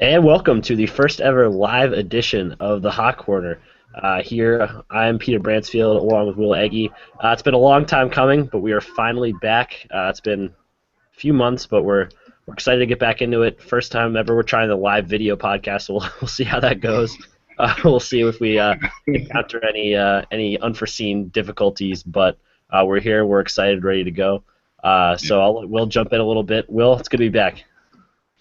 And welcome to the first ever live edition of the Hot Corner. Here, I'm Peter Bransfield along with Will Eggy. It's been a long time coming, but we are finally back. It's been a few months, but we're excited to get back into it. First time ever we're trying the live video podcast, so we'll see how that goes. We'll see if we encounter any unforeseen difficulties, but we're here. We're excited, ready to go. So I'll let Will jump in a little bit. Will, it's good to be back.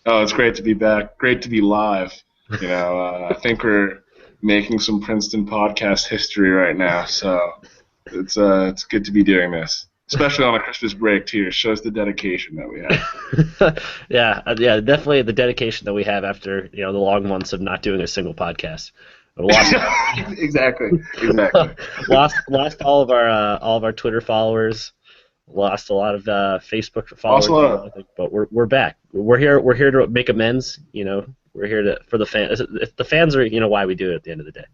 Oh, it's great to be back. Great to be live. I think we're making some Princeton podcast history right now, so it's good to be doing this, especially on a Christmas break too. It shows the dedication that we have. Yeah, definitely the dedication that we have after the long months of not doing a single podcast. We lost Exactly. lost all of our Twitter followers, lost a lot of Facebook followers, Also, I think, but we're back. We're here to make amends. We're here for the fans. If the fans are why we do it at the end of the day.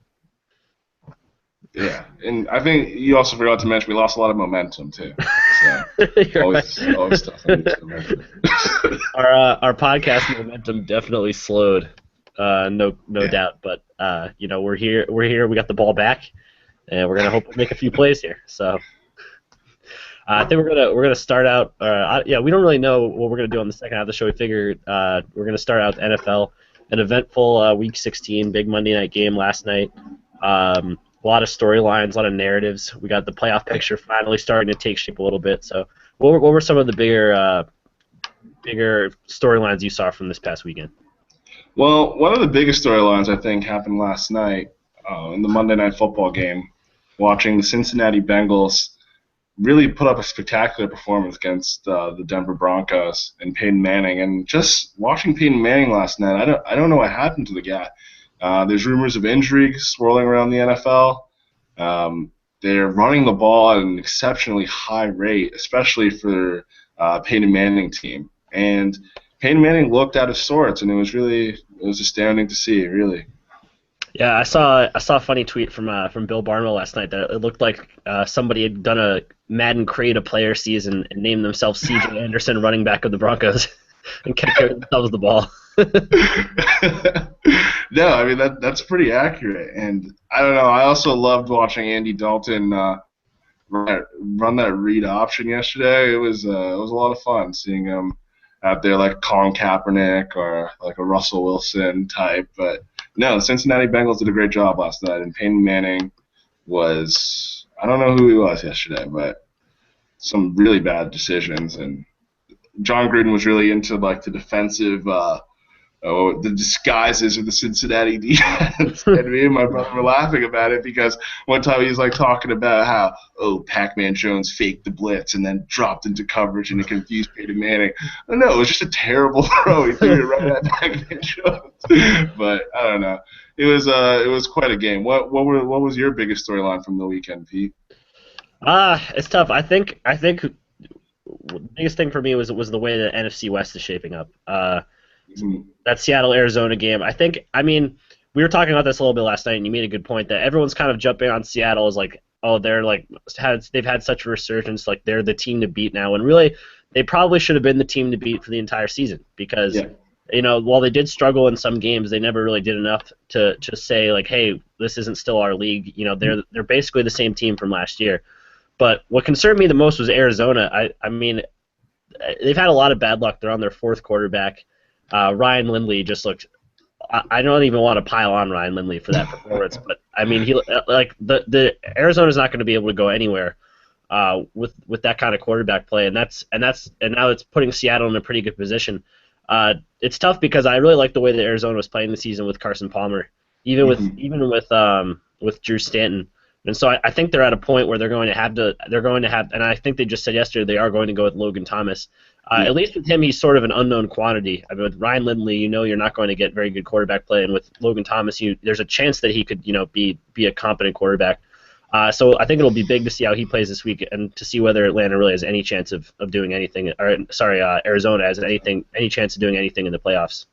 yeah, and I think you also forgot to mention we lost a lot of momentum too. So You're always, right. always tough when you lose momentum. Our podcast momentum definitely slowed, no Yeah. doubt. But we're here. We're here. We got the ball back, and we're gonna hope to make a few plays here. So I think we're gonna start out. We don't really know what we're gonna do on the second half of the show. We figured we're gonna start out with NFL, an eventful Week 16, big Monday night game last night. A lot of storylines, a lot of narratives. We got the playoff picture finally starting to take shape a little bit. So, what were some of the bigger storylines you saw from this past weekend? Well, one of the biggest storylines I think happened last night in the Monday Night Football game, watching the Cincinnati Bengals really put up a spectacular performance against the Denver Broncos and Peyton Manning. And just watching Peyton Manning last night, I don't know what happened to the guy. There's rumors of injuries swirling around the NFL. They're running the ball at an exceptionally high rate, especially for Peyton Manning team. And Peyton Manning looked out of sorts, and it was astounding to see, really. Yeah, I saw a funny tweet from Bill Barnwell last night that it looked like somebody had done a Madden create a player season and named themselves C.J. Anderson, running back of the Broncos, and kept giving themselves the ball. No, I mean that's pretty accurate, and I don't know. I also loved watching Andy Dalton run that read option yesterday. It was a lot of fun seeing him out there like Colin Kaepernick or like a Russell Wilson type. But no, the Cincinnati Bengals did a great job last night, and Peyton Manning was I don't know who he was yesterday, but some really bad decisions, and John Gruden was really into like the defensive. The disguises of the Cincinnati defense. And me and my brother were laughing about it because one time he was like talking about how, Pac-Man Jones faked the blitz and then dropped into coverage and it confused Peyton Manning. Oh, no, it was just a terrible throw. He threw it right at Pac-Man Jones. But I don't know. It was quite a game. What was your biggest storyline from the weekend, Pete? It's tough. I think the biggest thing for me was the way the NFC West is shaping up. Mhm. That Seattle Arizona game. I mean, we were talking about this a little bit last night, and you made a good point that everyone's kind of jumping on Seattle as like, oh, they're like they've had such a resurgence, like they're the team to beat now, and really they probably should have been the team to beat for the entire season because Yeah. while they did struggle in some games, they never really did enough to say like, hey, this isn't still our league. They're basically the same team from last year. But what concerned me the most was Arizona. I mean, they've had a lot of bad luck. They're on their fourth quarterback. Ryan Lindley just looked. I don't even want to pile on Ryan Lindley for that performance, but I mean, he like the Arizona's not going to be able to go anywhere with that kind of quarterback play, and now it's putting Seattle in a pretty good position. It's tough because I really like the way that Arizona was playing the season with Carson Palmer, even with Mhm. with Drew Stanton. And so I think they're at a point where they're going to have, and I think they just said yesterday they are going to go with Logan Thomas. Yeah. At least with him, he's sort of an unknown quantity. I mean, with Ryan Lindley, you're not going to get very good quarterback play, and with Logan Thomas, there's a chance that he could, be a competent quarterback. So I think it'll be big to see how he plays this week and to see whether Atlanta really has any chance of doing anything, or sorry, Arizona has any chance of doing anything in the playoffs.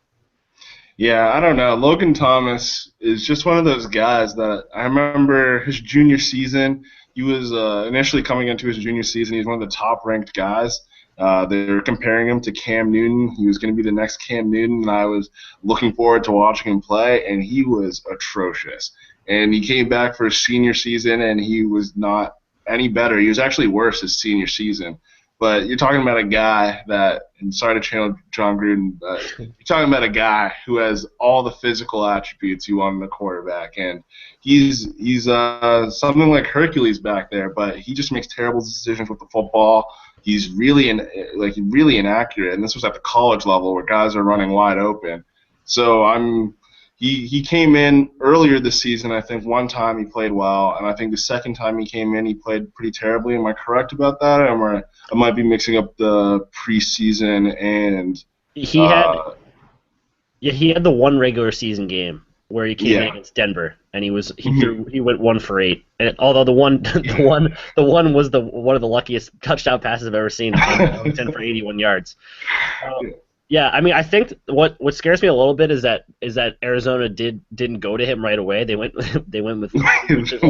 Yeah, I don't know. Logan Thomas is just one of those guys that I remember his junior season. He was initially coming into his junior season. He was one of the top ranked guys, They were comparing him to Cam Newton. He was going to be the next Cam Newton, and I was looking forward to watching him play, and he was atrocious. And he came back for his senior season, and he was not any better. He was actually worse his senior season. But you're talking about a guy that, and sorry to channel John Gruden, but you're talking about a guy who has all the physical attributes you want in a quarterback, and he's something like Hercules back there, but he just makes terrible decisions with the football. He's really really inaccurate, and this was at the college level where guys are running wide open. So he came in earlier this season. I think one time he played well, and I think the second time he came in he played pretty terribly. Am I correct about that? Or I might be mixing up the preseason and he had the one regular season game where he came in against Denver, and he went 1 for 8. And although the one was one of the luckiest touchdown passes I've ever seen, 10 for 81 yards. Yeah, I mean, I think what scares me a little bit is that Arizona didn't go to him right away. They went with which is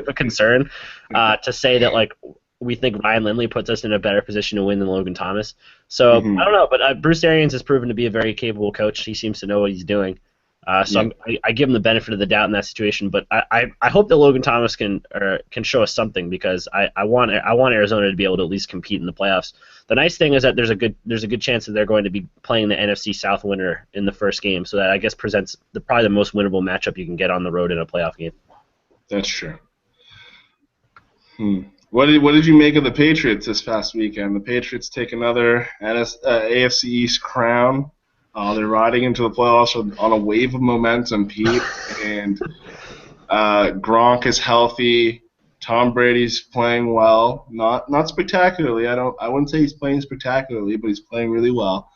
a concern to say that like we think Ryan Lindley puts us in a better position to win than Logan Thomas. So I don't know, but Bruce Arians has proven to be a very capable coach. He seems to know what he's doing. So I give him the benefit of the doubt in that situation, but I hope that Logan Thomas can show us something, because I want Arizona to be able to at least compete in the playoffs. The nice thing is that there's a good chance that they're going to be playing the NFC South winner in the first game, so that I guess presents probably the most winnable matchup you can get on the road in a playoff game. That's true. What did you make of the Patriots this past weekend? The Patriots take another AFC East crown. They're riding into the playoffs on a wave of momentum, Pete. And Gronk is healthy. Tom Brady's playing well. Not spectacularly. I wouldn't say he's playing spectacularly, but he's playing really well.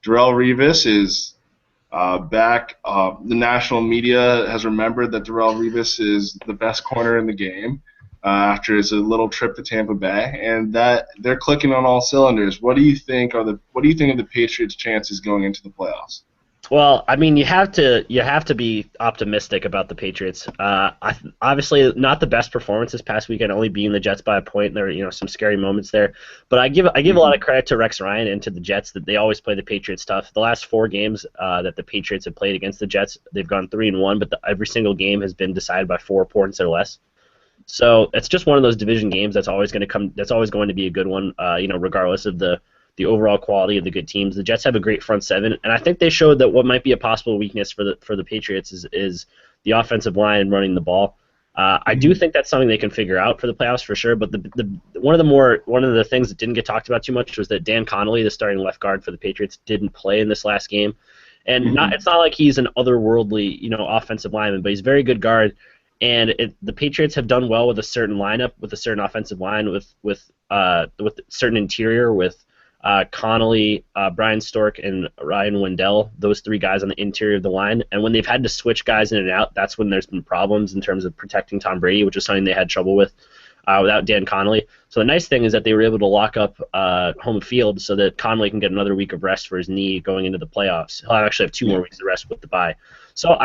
Darrelle Revis is back. The national media has remembered that Darrelle Revis is the best corner in the game after his little trip to Tampa Bay, and that they're clicking on all cylinders. What do you think of the Patriots' chances going into the playoffs? Well, I mean, you have to be optimistic about the Patriots. Obviously, not the best performance this past weekend, only beating the Jets by a point. There are some scary moments there, but I give a lot of credit to Rex Ryan and to the Jets that they always play the Patriots tough. The last 4 games that the Patriots have played against the Jets, they've gone 3-1, but every single game has been decided by 4 points or less. So it's just one of those division games that's always going to be a good one, regardless of the overall quality of the good teams. The Jets have a great front seven, and I think they showed that what might be a possible weakness for the Patriots is the offensive line and running the ball. I do think that's something they can figure out for the playoffs for sure. But one of the things that didn't get talked about too much was that Dan Connolly, the starting left guard for the Patriots, didn't play in this last game, and it's not like he's an otherworldly offensive lineman, but he's a very good guard. And the Patriots have done well with a certain lineup, with a certain offensive line, with certain interior, with Connolly, Brian Stork, and Ryan Wendell, those 3 guys on the interior of the line. And when they've had to switch guys in and out, that's when there's been problems in terms of protecting Tom Brady, which is something they had trouble with without Dan Connolly. So the nice thing is that they were able to lock up home field so that Connolly can get another week of rest for his knee going into the playoffs. He'll actually have 2 more weeks of rest with the bye. So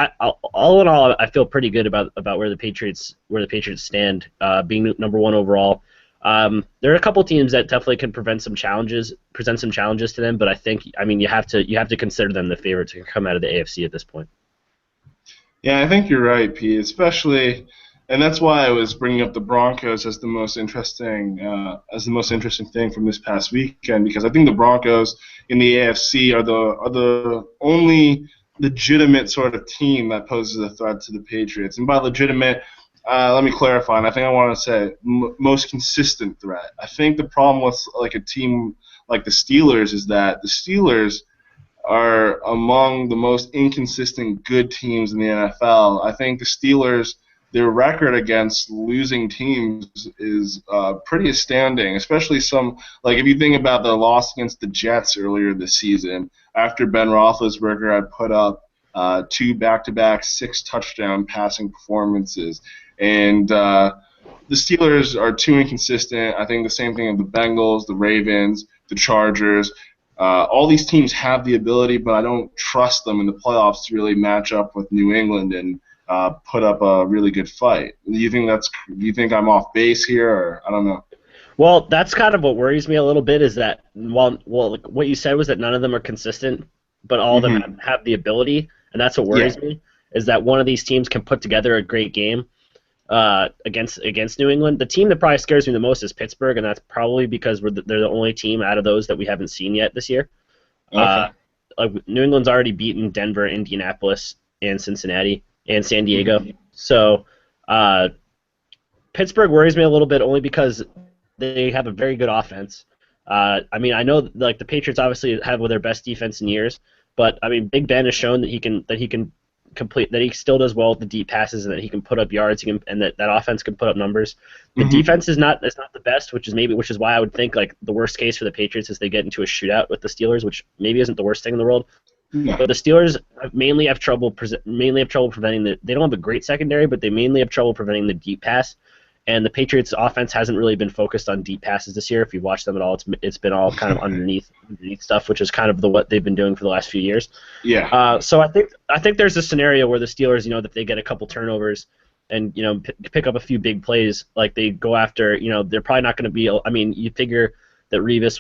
all in all, I feel pretty good about where the Patriots stand, being number 1 overall. There are a couple teams that definitely can present some challenges to them, but I mean you have to consider them the favorite to come out of the AFC at this point. Yeah, I think you're right, Pete. Especially, and that's why I was bringing up the Broncos as the most interesting thing from this past weekend, because I think the Broncos in the AFC are the only legitimate sort of team that poses a threat to the Patriots. And by legitimate, let me clarify, and I think I want to say most consistent threat. I think the problem with like a team like the Steelers is that the Steelers are among the most inconsistent good teams in the NFL. I think the Steelers, their record against losing teams is pretty astounding, especially if you think about the loss against the Jets earlier this season. After Ben Roethlisberger had put up 2 back-to-back 6-touchdown passing performances. And the Steelers are too inconsistent. I think the same thing of the Bengals, the Ravens, the Chargers. All these teams have the ability, but I don't trust them in the playoffs to really match up with New England and put up a really good fight. Do you think I'm off base here, or I don't know? Well, that's kind of what worries me a little bit is that like what you said was that none of them are consistent, but all of them Hmm. have the ability, and that's what Yeah. worries me is that one of these teams can put together a great game against New England. The team that probably scares me the most is Pittsburgh, and that's probably because they're the only team out of those that we haven't seen yet this year. Uh, Okay. New England's already beaten Denver, Indianapolis, and Cincinnati, and San Diego. Hmm. So uh, Pittsburgh worries me a little bit only because they have a very good offense. I mean, I know like the Patriots obviously have their best defense in years, but I mean, Big Ben has shown that he can complete that he still does well with the deep passes and that he can put up yards and that offense can put up numbers. The Hmm. defense is not the best, which is why I would think like the worst case for the Patriots is they get into a shootout with the Steelers, which maybe isn't the worst thing in the world. No. But the Steelers mainly have trouble preventing the. They don't have a great secondary, but they mainly have trouble preventing the deep pass. And the Patriots' offense hasn't really been focused on deep passes this year. If you've watched them at all, it's been all kind of underneath stuff, which is kind of what they've been doing for the last few years. Yeah. So I think there's a scenario where the Steelers, that they get a couple turnovers and pick up a few big plays, like they go after, they're probably not going to be. I mean, you figure that Revis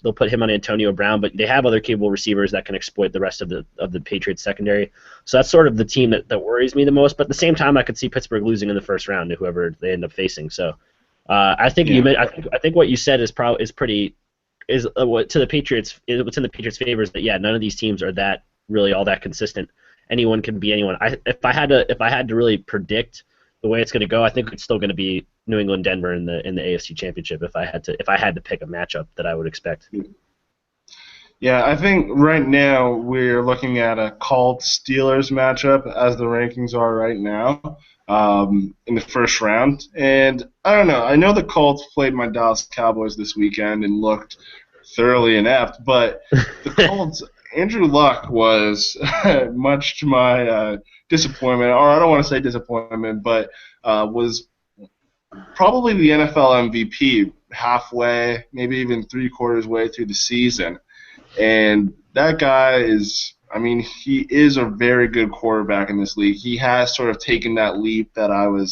they'll put him on Antonio Brown, but they have other capable receivers that can exploit the rest of the Patriots secondary. So that's sort of the team that worries me the most. But at the same time, I could see Pittsburgh losing in the first round to whoever they end up facing. So I think Yeah. I think what you said is pretty is what to the Patriots what's in the Patriots' favor is that none of these teams are that really all that consistent. Anyone can be anyone. If I had to really predict the way it's going to go, I think it's still going to be New England Denver in the AFC Championship if I had to pick a matchup that I would expect. Yeah, I think right now we're looking at a Colts Steelers matchup as the rankings are right now in the first round. And I don't know. I know the Colts played my Dallas Cowboys this weekend and looked thoroughly inept, but the Colts, Andrew Luck was much to my disappointment, or I don't want to say disappointment, but was probably the NFL MVP halfway, maybe even three-quarters way through the season. And that guy is, I mean, he is a very good quarterback in this league. He has sort of taken that leap that I was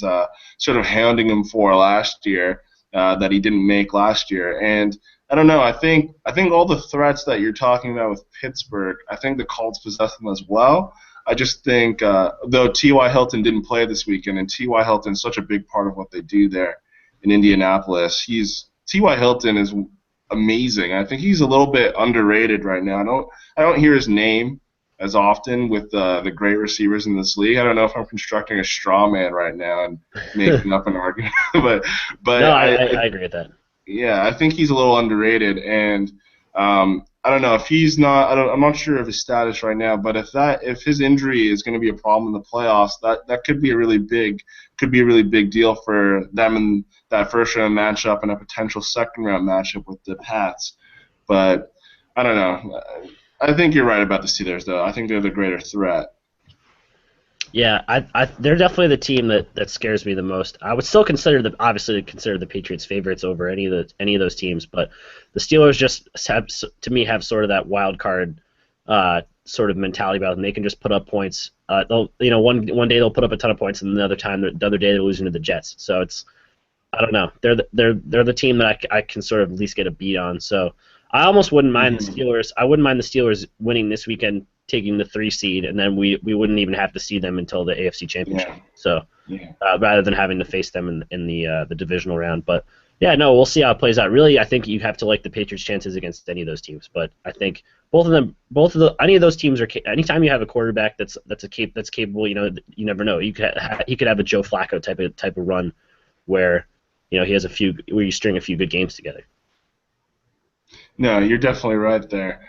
sort of hounding him for last year, that he didn't make last year. And I don't know. I think all the threats that you're talking about with Pittsburgh, I think the Colts possess them as well. I just think, though T.Y. Hilton didn't play this weekend, and T.Y. Hilton is such a big part of what they do there in Indianapolis. T.Y. Hilton is amazing. I think he's a little bit underrated right now. I don't hear his name as often with the great receivers in this league. I don't know if I'm constructing a straw man right now and making up an argument, but No, I, I, I, I I agree with that. yeah, I think he's a little underrated, and I don't know if he's not. I'm not sure of his status right now, but if his injury is going to be a problem in the playoffs, that could be a really big deal for them in that first round matchup and a potential second round matchup with the Pats. But I don't know. I think you're right about the Steelers, though. I think they're the greater threat. Yeah, they're definitely the team that scares me the most. I would still obviously consider the Patriots favorites over any of those teams, but the Steelers just have, to me, have sort of that wild card sort of mentality about them. They can just put up points. They'll one day they'll put up a ton of points, and the other day they're losing to the Jets. So I don't know. They're the team that I can sort of at least get a beat on. So I almost wouldn't mind the Hmm. Steelers. I wouldn't mind the Steelers winning this weekend, taking the 3 seed, and then we wouldn't even have to see them until the AFC Championship. Yeah. So Yeah. rather than having to face them in the divisional round, but yeah, no, we'll see how it plays out. Really, I think you have to like the Patriots' chances against any of those teams, but I think any of those teams are. Anytime you have a quarterback that's capable, you never know. He could have a Joe Flacco type of run where he has where you string a few good games together. No, you're definitely right there.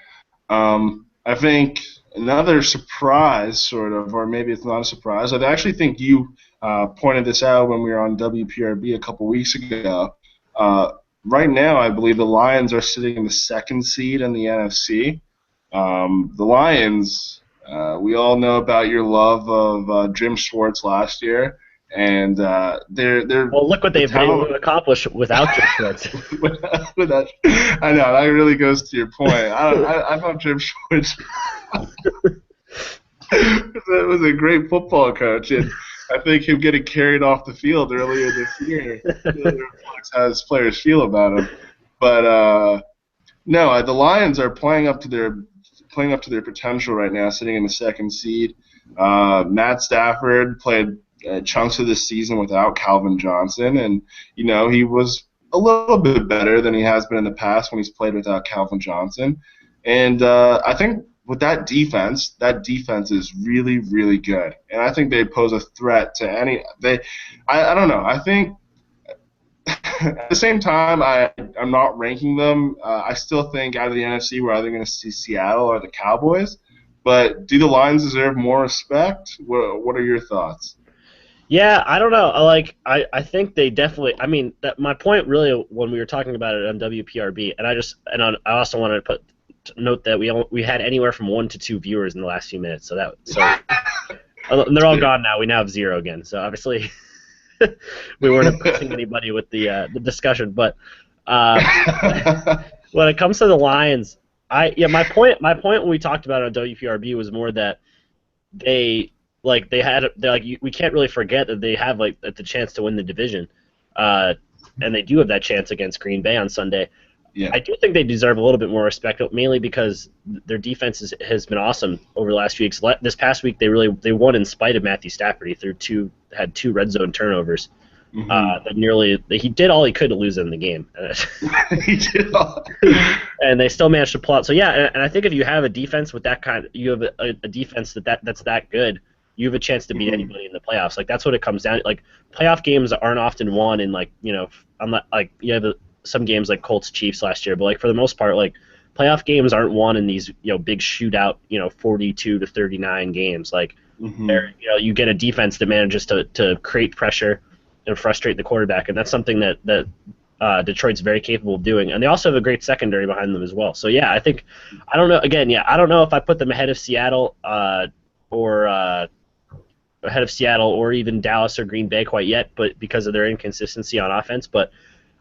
I think another surprise, sort of, or maybe it's not a surprise. I actually think you pointed this out when we were on WPRB a couple weeks ago. Uh, right now, I believe the Lions are sitting in the second seed in the NFC. The Lions, we all know about your love of Jim Schwartz last year, and they're Well, look what the they've been able talent. to accomplish without Jim Schwartz. With that, I know that really goes to your point. I thought Jim Schwartz was a great football coach, and I think him getting carried off the field earlier this year really reflects how his players feel about him. But no, the Lions are playing up to their potential right now, sitting in the second seed. Matt Stafford played chunks of this season without Calvin Johnson, and he was a little bit better than he has been in the past when he's played without Calvin Johnson. And I think with that defense is really, really good, and I think they pose a threat to any. I don't know. I think at the same time, I'm not ranking them. I still think out of the NFC, we're either going to see Seattle or the Cowboys. But do the Lions deserve more respect? What are your thoughts? Yeah, I don't know. I think they definitely. I mean, my point really when we were talking about it on WPRB, I also wanted to note that we had anywhere from 1 to 2 viewers in the last few minutes. So and they're all gone now. We now have 0 again. So obviously we weren't impressing anybody with the discussion. But when it comes to the Lions, my point when we talked about it on WPRB was more that we can't really forget that they have the chance to win the division, and they do have that chance against Green Bay on Sunday. Yeah. I do think they deserve a little bit more respect, mainly because their defense has been awesome over the last few weeks. This past week they won in spite of Matthew Stafford. He had 2 red zone turnovers. He did all he could to lose in the game. He did all. And they still managed to pull out. So yeah, and I think if you have a defense with that you have a defense that's that good, you have a chance to beat anybody in the playoffs. Like that's what it comes down to. Like playoff games aren't often won in I'm not like you have some games like Colts Chiefs last year, but like for the most part, like playoff games aren't won in these big shootout 42-39 games. Like you get a defense that manages to create pressure and frustrate the quarterback, and that's something that Detroit's very capable of doing. And they also have a great secondary behind them as well. So yeah, I don't know if I put them ahead of Seattle or even Dallas or Green Bay quite yet, but because of their inconsistency on offense, but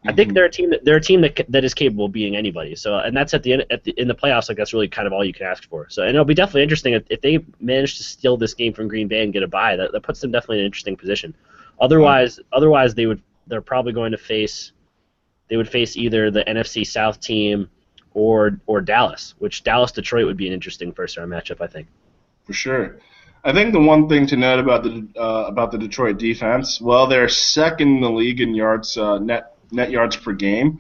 I think they're a team that is capable of beating anybody. So, and that's in the playoffs. Like that's really kind of all you can ask for. So, and it'll be definitely interesting if they manage to steal this game from Green Bay and get a bye. That puts them definitely in an interesting position. Otherwise, they're probably going to face either the NFC South team or Dallas, which Dallas-Detroit would be an interesting first-round matchup, I think. For sure. I think the one thing to note about the Detroit defense, well, they're second in the league in yards net yards per game.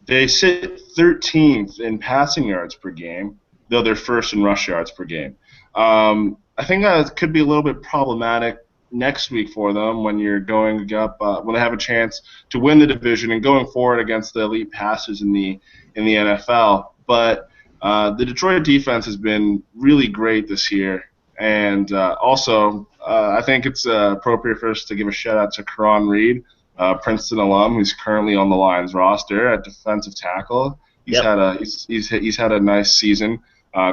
They sit 13th in passing yards per game, though they're first in rush yards per game. I think that could be a little bit problematic next week for them when you're going up when they have a chance to win the division and going forward against the elite passers in the NFL. But the Detroit defense has been really great this year, and also I think it's appropriate for us to give a shout out to Karan Reed, Princeton alum, who's currently on the Lions roster at defensive tackle. He's had a nice season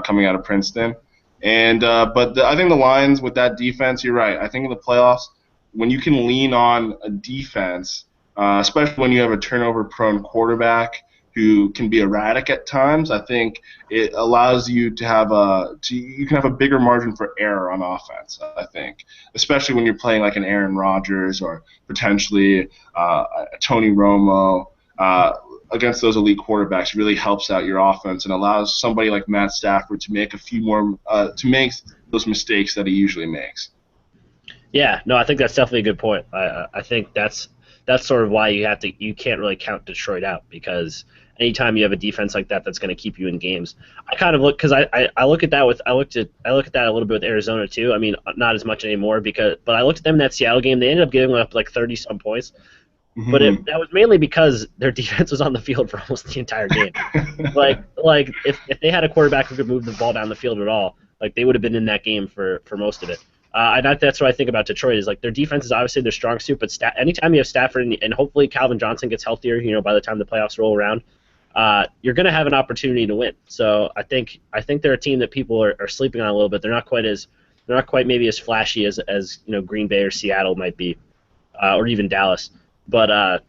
coming out of Princeton. And I think the Lions with that defense, you're right. I think in the playoffs, when you can lean on a defense, especially when you have a turnover-prone quarterback who can be erratic at times, I think it allows you to have you can have a bigger margin for error on offense. I think, especially when you're playing like an Aaron Rodgers or potentially a Tony Romo. Against those elite quarterbacks really helps out your offense and allows somebody like Matt Stafford to make a few more to make those mistakes that he usually makes. Yeah, no, I think that's definitely a good point. I think that's sort of why you can't really count Detroit out, because anytime you have a defense like that that's going to keep you in games. I kind of look because I look at that I look at that a little bit with Arizona too. I mean, not as much anymore but I looked at them in that Seattle game. They ended up giving up like 30 some points. But that was mainly because their defense was on the field for almost the entire game. like if they had a quarterback who could move the ball down the field at all, like they would have been in that game for most of it. That's what I think about Detroit is like their defense is obviously their strong suit, but anytime you have Stafford and hopefully Calvin Johnson gets healthier, by the time the playoffs roll around, you're going to have an opportunity to win. So I think they're a team that people are sleeping on a little bit. They're not quite maybe as flashy as Green Bay or Seattle might be, or even Dallas. But I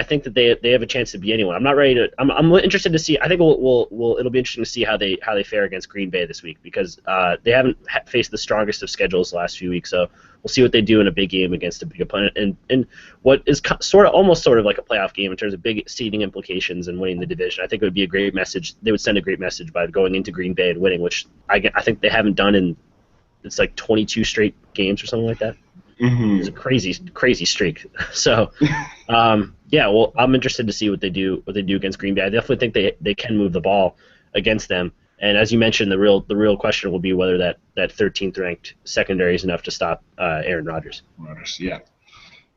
think that they have a chance to beat anyone. I'm not ready to. I'm interested to see. I think it'll be interesting to see how they fare against Green Bay this week because they haven't faced the strongest of schedules the last few weeks. So we'll see what they do in a big game against a big opponent and what is almost sort of like a playoff game in terms of big seeding implications and winning the division. I think it would be a great message. They would send a great message by going into Green Bay and winning, which I think they haven't done in it's like 22 straight games or something like that. Mm-hmm. It's a crazy streak. So, well, I'm interested to see what they do against Green Bay. I definitely think they can move the ball against them. And as you mentioned, the real question will be whether that 13th ranked secondary is enough to stop Aaron Rodgers. Yeah.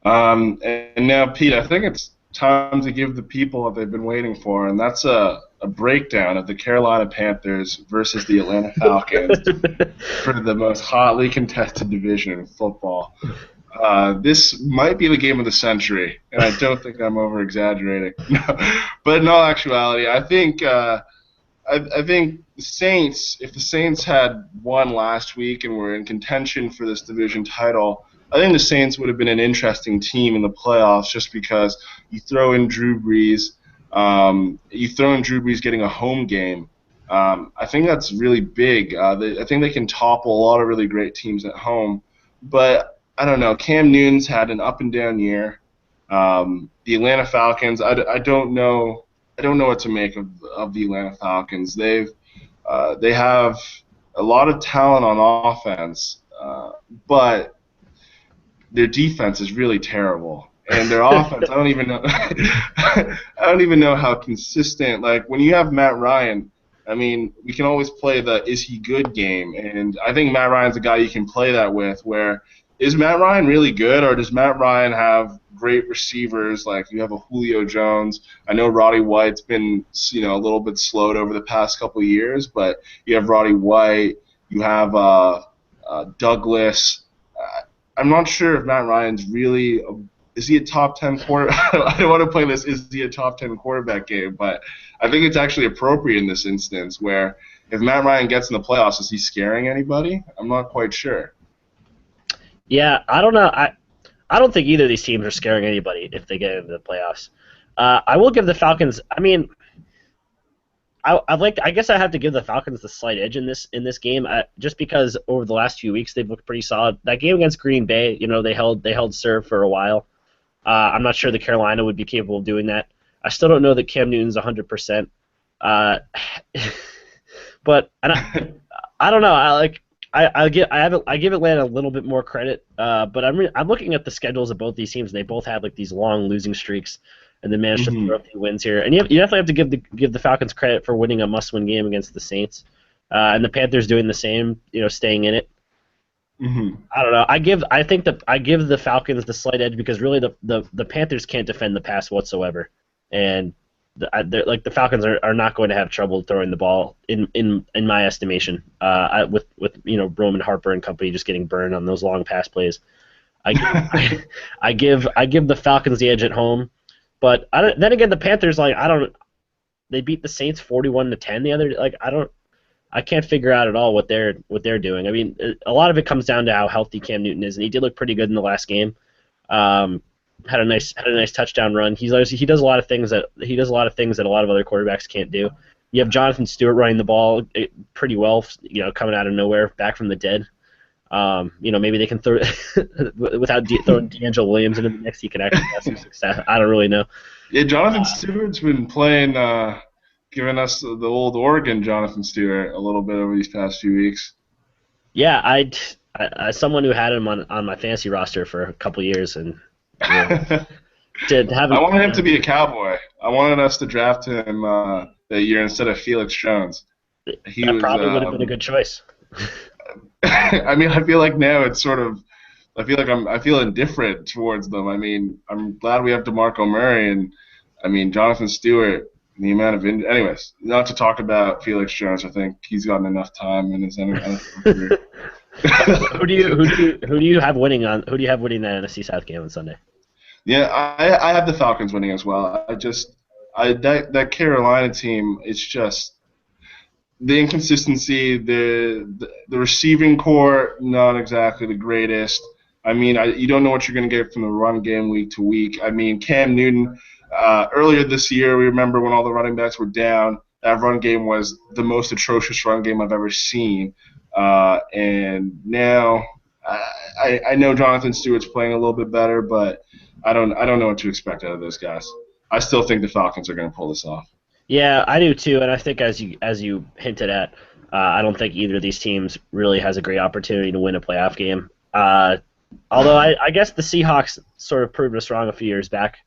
And now, Pete, I think it's time to give the people what they've been waiting for, and that's a breakdown of the Carolina Panthers versus the Atlanta Falcons for the most hotly contested division in football. This might be the game of the century, and I don't think I'm over-exaggerating. But in all actuality, I think the Saints, if the Saints had won last week and were in contention for this division title, I think the Saints would have been an interesting team in the playoffs just because you throw in Drew Brees. Getting a home game. I think that's really big. I think they can topple a lot of really great teams at home. But I don't know. Cam Newton's had an up and down year. The Atlanta Falcons. I don't know what to make of the Atlanta Falcons. They have a lot of talent on offense, but their defense is really terrible. And their offense, I don't even know how consistent. Like when you have Matt Ryan, I mean, we can always play the is he good game, and I think Matt Ryan's a guy you can play that with. Where is Matt Ryan really good, or does Matt Ryan have great receivers? Like you have a Julio Jones. I know Roddy White's been a little bit slowed over the past couple of years, but you have Roddy White. You have Douglas. I'm not sure if Matt Ryan's really. Is he a top 10 quarterback? I don't want to play this is he a top 10 quarterback game, but I think it's actually appropriate in this instance where if Matt Ryan gets in the playoffs, is he scaring anybody? I'm not quite sure. Yeah, I don't know. I don't think either of these teams are scaring anybody if they get into the playoffs. I will give the Falcons. I mean, I guess I have to give the Falcons the slight edge in this game, just because over the last few weeks they've looked pretty solid. That game against Green Bay, they held serve for a while. I'm not sure that Carolina would be capable of doing that. I still don't know that Cam Newton's 100%. But I don't know. I give Atlanta a little bit more credit. But I'm looking at the schedules of both these teams, and they both have like these long losing streaks, and they managed to throw up the wins here. And you definitely have to give the Falcons credit for winning a must-win game against the Saints, and the Panthers doing the same. Staying in it. Mm-hmm. I don't know. I think that I give the Falcons the slight edge because really the Panthers can't defend the pass whatsoever, and the Falcons are not going to have trouble throwing the ball in my estimation. With Roman Harper and company just getting burned on those long pass plays, I give the Falcons the edge at home, but then again the Panthers they beat the Saints 41-10 the other I can't figure out at all what they're doing. I mean, a lot of it comes down to how healthy Cam Newton is, and he did look pretty good in the last game. Had a nice touchdown run. He does a lot of things that a lot of other quarterbacks can't do. You have Jonathan Stewart running the ball pretty well, coming out of nowhere, back from the dead. Maybe they can throw without throwing D'Angelo Williams into the mix. He can actually have some success. I don't really know. Yeah, Jonathan Stewart's been playing. Giving us the old Oregon Jonathan Stewart a little bit over these past few weeks. Yeah, I someone who had him on my fantasy roster for a couple years and I wanted him to be a Cowboy. I wanted us to draft him that year instead of Felix Jones. That probably would have been a good choice. I mean, I feel like now it's sort of. I feel indifferent towards them. I mean, I'm glad we have DeMarco Murray and I mean Jonathan Stewart. The amount of anyways, not to talk about Felix Jones. I think he's gotten enough time in his NFL career. Who do you have winning that NFC South game on Sunday? Yeah, I have the Falcons winning as well. That Carolina team. It's just the inconsistency. The receiving core not exactly the greatest. I mean, you don't know what you're going to get from the run game week to week. I mean, Cam Newton, earlier this year, we remember when all the running backs were down, that run game was the most atrocious run game I've ever seen. And now I know Jonathan Stewart's playing a little bit better, but I don't know what to expect out of those guys. I still think the Falcons are going to pull this off. Yeah, I do too, and I think as you hinted at, I don't think either of these teams really has a great opportunity to win a playoff game. Although I guess the Seahawks sort of proved us wrong a few years back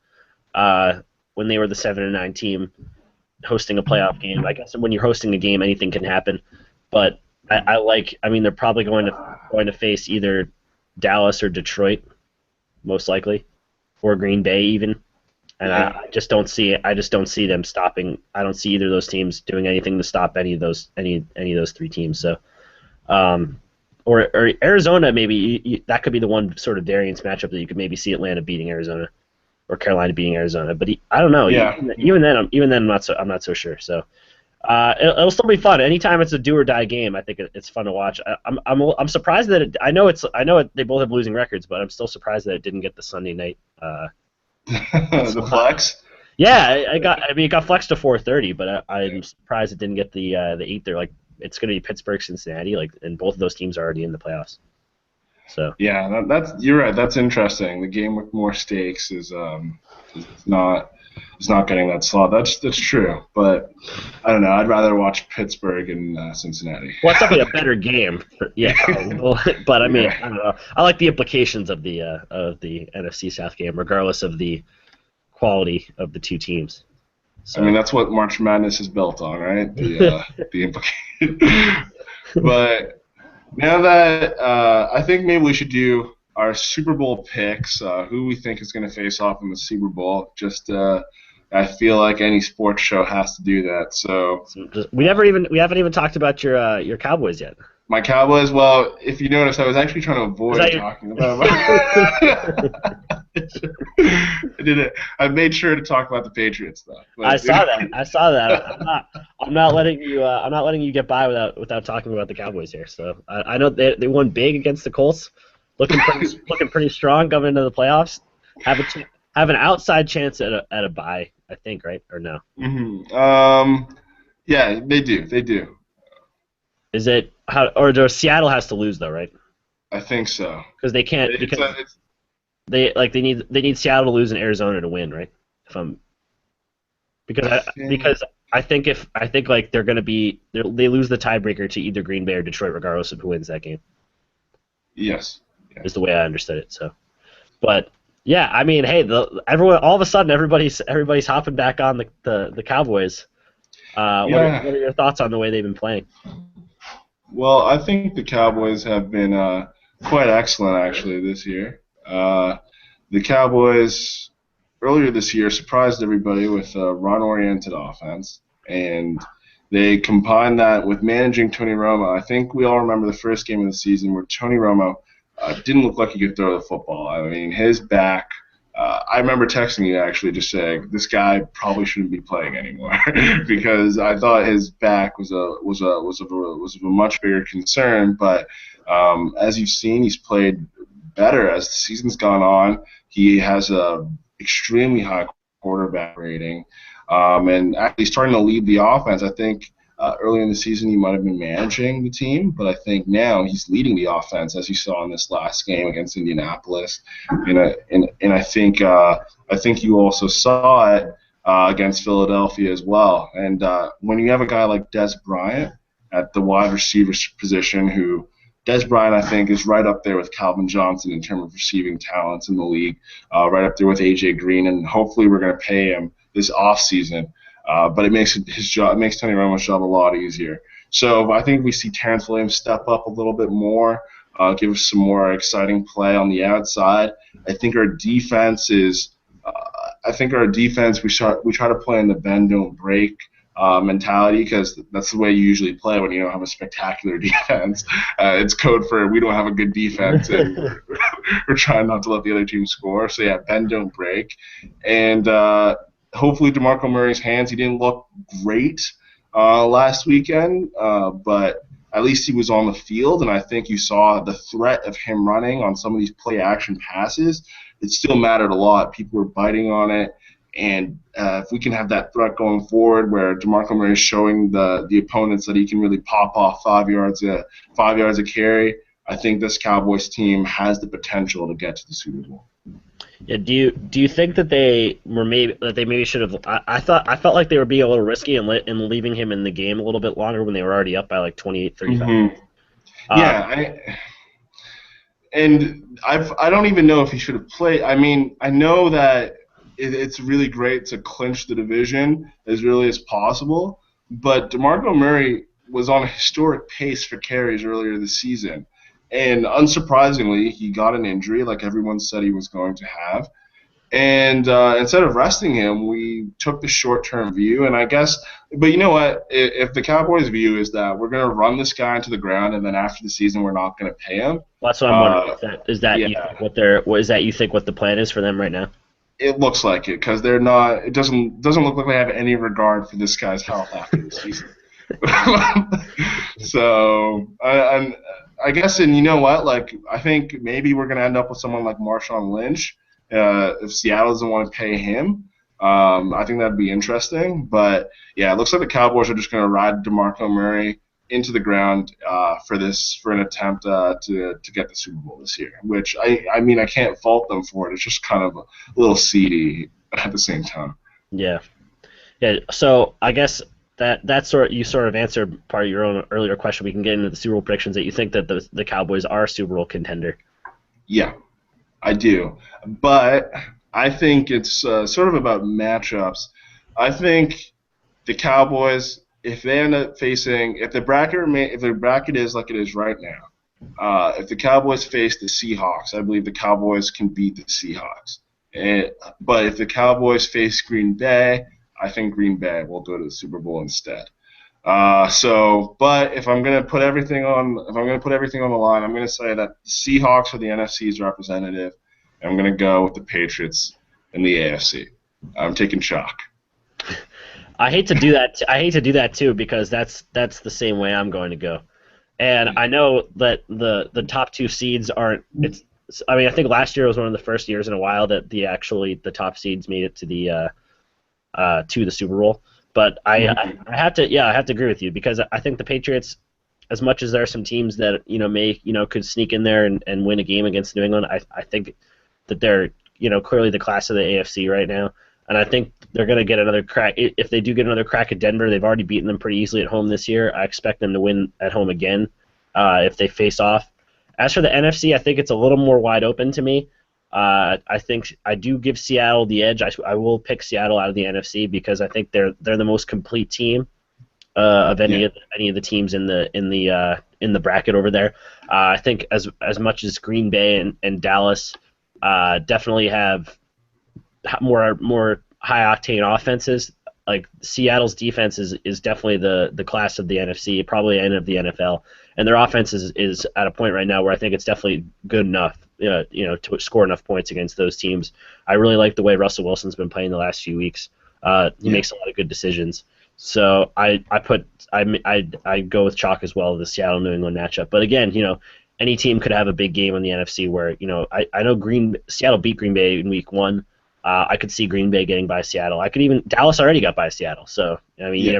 when they were the 7-9 team hosting a playoff game. I guess when you're hosting a game, anything can happen. But I mean, they're probably going to face either Dallas or Detroit, most likely, or Green Bay even. And Yeah. I just don't see it. I just don't see them stopping. I don't see either of those teams doing anything to stop any of those three teams. So, or Arizona maybe that could be the one sort of variance matchup that you could maybe see Atlanta beating Arizona, or Carolina beating Arizona. But I don't know. Yeah. Even then I'm not so sure. So. It'll still be fun. Anytime it's a do or die game, I think it's fun to watch. I'm surprised that they both have losing records, but I'm still surprised that it didn't get the Sunday night. The flex. Yeah, it got flexed to 4:30, but I'm surprised it didn't get the 8 there. Like it's going to be Pittsburgh, Cincinnati, and both of those teams are already in the playoffs. So Yeah, you're right. That's interesting. The game with more stakes is not getting that slot. That's true. But I don't know. I'd rather watch Pittsburgh and Cincinnati. well, it's definitely a better game. Yeah, but I mean, I don't know. I like the implications of the NFC South game, regardless of the quality of the two teams. So. I mean, that's what March Madness is built on, right? The implication. But now that I think maybe we should do our Super Bowl picks, who we think is going to face off in the Super Bowl. Just I feel like any sports show has to do that. So we haven't even talked about your Cowboys yet. My Cowboys. Well, if you notice, I was actually trying to avoid talking about. I did it. I made sure to talk about the Patriots though. But, I saw that. I'm not letting you get by without talking about the Cowboys here. So I know they won big against the Colts, looking pretty strong coming into the playoffs. Have an outside chance at a bye, I think, right? Or no? Mm-hmm. Yeah, they do. They do. Is it Seattle has to lose though, right? I think so. Because they can't they need Seattle to lose and Arizona to win, right? Because I think they're going to they lose the tiebreaker to either Green Bay or Detroit, regardless of who wins that game. Yes. Is the way I understood it. So, but yeah, I mean, hey, everyone all of a sudden everybody's hopping back on the Cowboys. What are your thoughts on the way they've been playing? Well, I think the Cowboys have been quite excellent actually this year. The Cowboys earlier this year surprised everybody with a run-oriented offense, and they combined that with managing Tony Romo. I think we all remember the first game of the season where Tony Romo didn't look like he could throw the football. I mean, his back. I remember texting you actually just saying this guy probably shouldn't be playing anymore because I thought his back was of a much bigger concern. But as you've seen, he's played better as the season's gone on. He has a extremely high quarterback rating, and actually starting to lead the offense. I think earlier in the season he might have been managing the team, but I think now he's leading the offense, as you saw in this last game against Indianapolis. And I think you also saw it against Philadelphia as well. And when you have a guy like Des Bryant at the wide receiver position, who Des Bryant, I think, is right up there with Calvin Johnson in terms of receiving talents in the league, right up there with A.J. Green, and hopefully we're going to pay him this offseason. But it makes Tony Romo's job a lot easier. So I think we see Terrence Williams step up a little bit more, give us some more exciting play on the outside. I think our defense we try to play in the bend don't break mentality, because that's the way you usually play when you don't have a spectacular defense. It's code for we don't have a good defense, and we're trying not to let the other team score. So yeah, bend don't break, and hopefully DeMarco Murray's hands. He didn't look great last weekend, but at least he was on the field, and I think you saw the threat of him running on some of these play-action passes. It still mattered a lot. People were biting on it, and if we can have that threat going forward where DeMarco Murray is showing the opponents that he can really pop off 5 yards a carry, I think this Cowboys team has the potential to get to the Super Bowl. Yeah, do you think that they maybe should have? I felt like they were being a little risky and leaving him in the game a little bit longer when they were already up by like 28-35. Mm-hmm. Yeah, I don't even know if he should have played. I mean, I know that it's really great to clinch the division as early as possible, but DeMarco Murray was on a historic pace for carries earlier this season. And unsurprisingly, he got an injury like everyone said he was going to have. And instead of resting him, we took the short-term view. And I guess, but you know what? If the Cowboys' view is that we're going to run this guy into the ground, and then after the season we're not going to pay him, well, that's what I'm wondering. Is that you think what the plan is for them right now? It looks like it because they're not. It doesn't look like they have any regard for this guy's health after the season. So I guess, and you know what? Like, I think maybe we're gonna end up with someone like Marshawn Lynch if Seattle doesn't want to pay him. I think that'd be interesting. But yeah, it looks like the Cowboys are just gonna ride DeMarco Murray into the ground for an attempt to get the Super Bowl this year. Which I mean I can't fault them for it. It's just kind of a little seedy at the same time. Yeah. So I guess. You sort of answered part of your own earlier question. We can get into the Super Bowl predictions. That you think that the Cowboys are a Super Bowl contender. Yeah, I do. But I think it's sort of about matchups. I think the Cowboys, if they end up facing, if the bracket is like it is right now, if the Cowboys face the Seahawks, I believe the Cowboys can beat the Seahawks. But if the Cowboys face Green Bay, I think Green Bay will go to the Super Bowl instead. But if I'm gonna put everything on the line, I'm gonna say that the Seahawks are the NFC's representative, and I'm gonna go with the Patriots in the AFC. I'm taking chalk. I hate to do that too because that's the same way I'm going to go. And I know that the top two seeds aren't. I think last year was one of the first years in a while that the top seeds made it to the Super Bowl, but I have to agree with you because I think the Patriots, as much as there are some teams that could sneak in there and win a game against New England, I think that they're clearly the class of the AFC right now, and I think they're going to get another crack. If they do get another crack at Denver, they've already beaten them pretty easily at home this year. I expect them to win at home again if they face off. As for the NFC, I think it's a little more wide open to me. I think I do give Seattle the edge. I will pick Seattle out of the NFC because I think they're the most complete team of any of the teams in the bracket over there. I think as much as Green Bay and Dallas definitely have more high octane offenses. Like Seattle's defense is definitely the class of the NFC, probably end of the NFL, and their offense is at a point right now where I think it's definitely good enough, to score enough points against those teams. I really like the way Russell Wilson's been playing the last few weeks. He makes a lot of good decisions. So I go with chalk as well, the Seattle New England matchup. But again, any team could have a big game in the NFC where I know Seattle beat Green Bay in Week 1. I could see Green Bay getting by Seattle. Dallas already got by Seattle. So you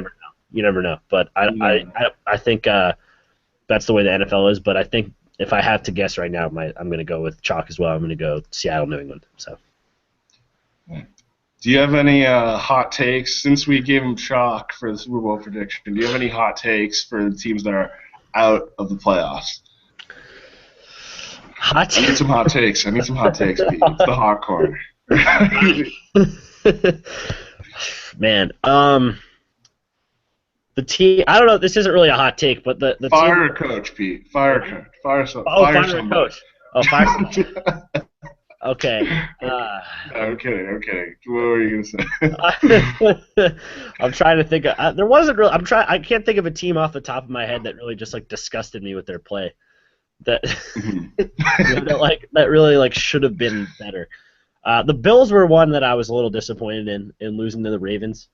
never know. But I think that's the way the NFL is. But I think if I have to guess right now, I'm going to go with chalk as well. I'm going to go Seattle, New England. So. Do you have any hot takes? Since we gave them chalk for the Super Bowl prediction, do you have any hot takes for the teams that are out of the playoffs? I need some hot takes. Pete. It's the hot corner. Man, the team. I don't know. This isn't really a hot take, but the fire team, a coach, Pete. Fire a coach. Fire a coach. Oh, fire somebody. Okay. Okay. What were you gonna say? I'm trying to think. There wasn't really. I can't think of a team off the top of my head that really just disgusted me with their play. That that really should have been better. The Bills were one that I was a little disappointed in losing to the Ravens.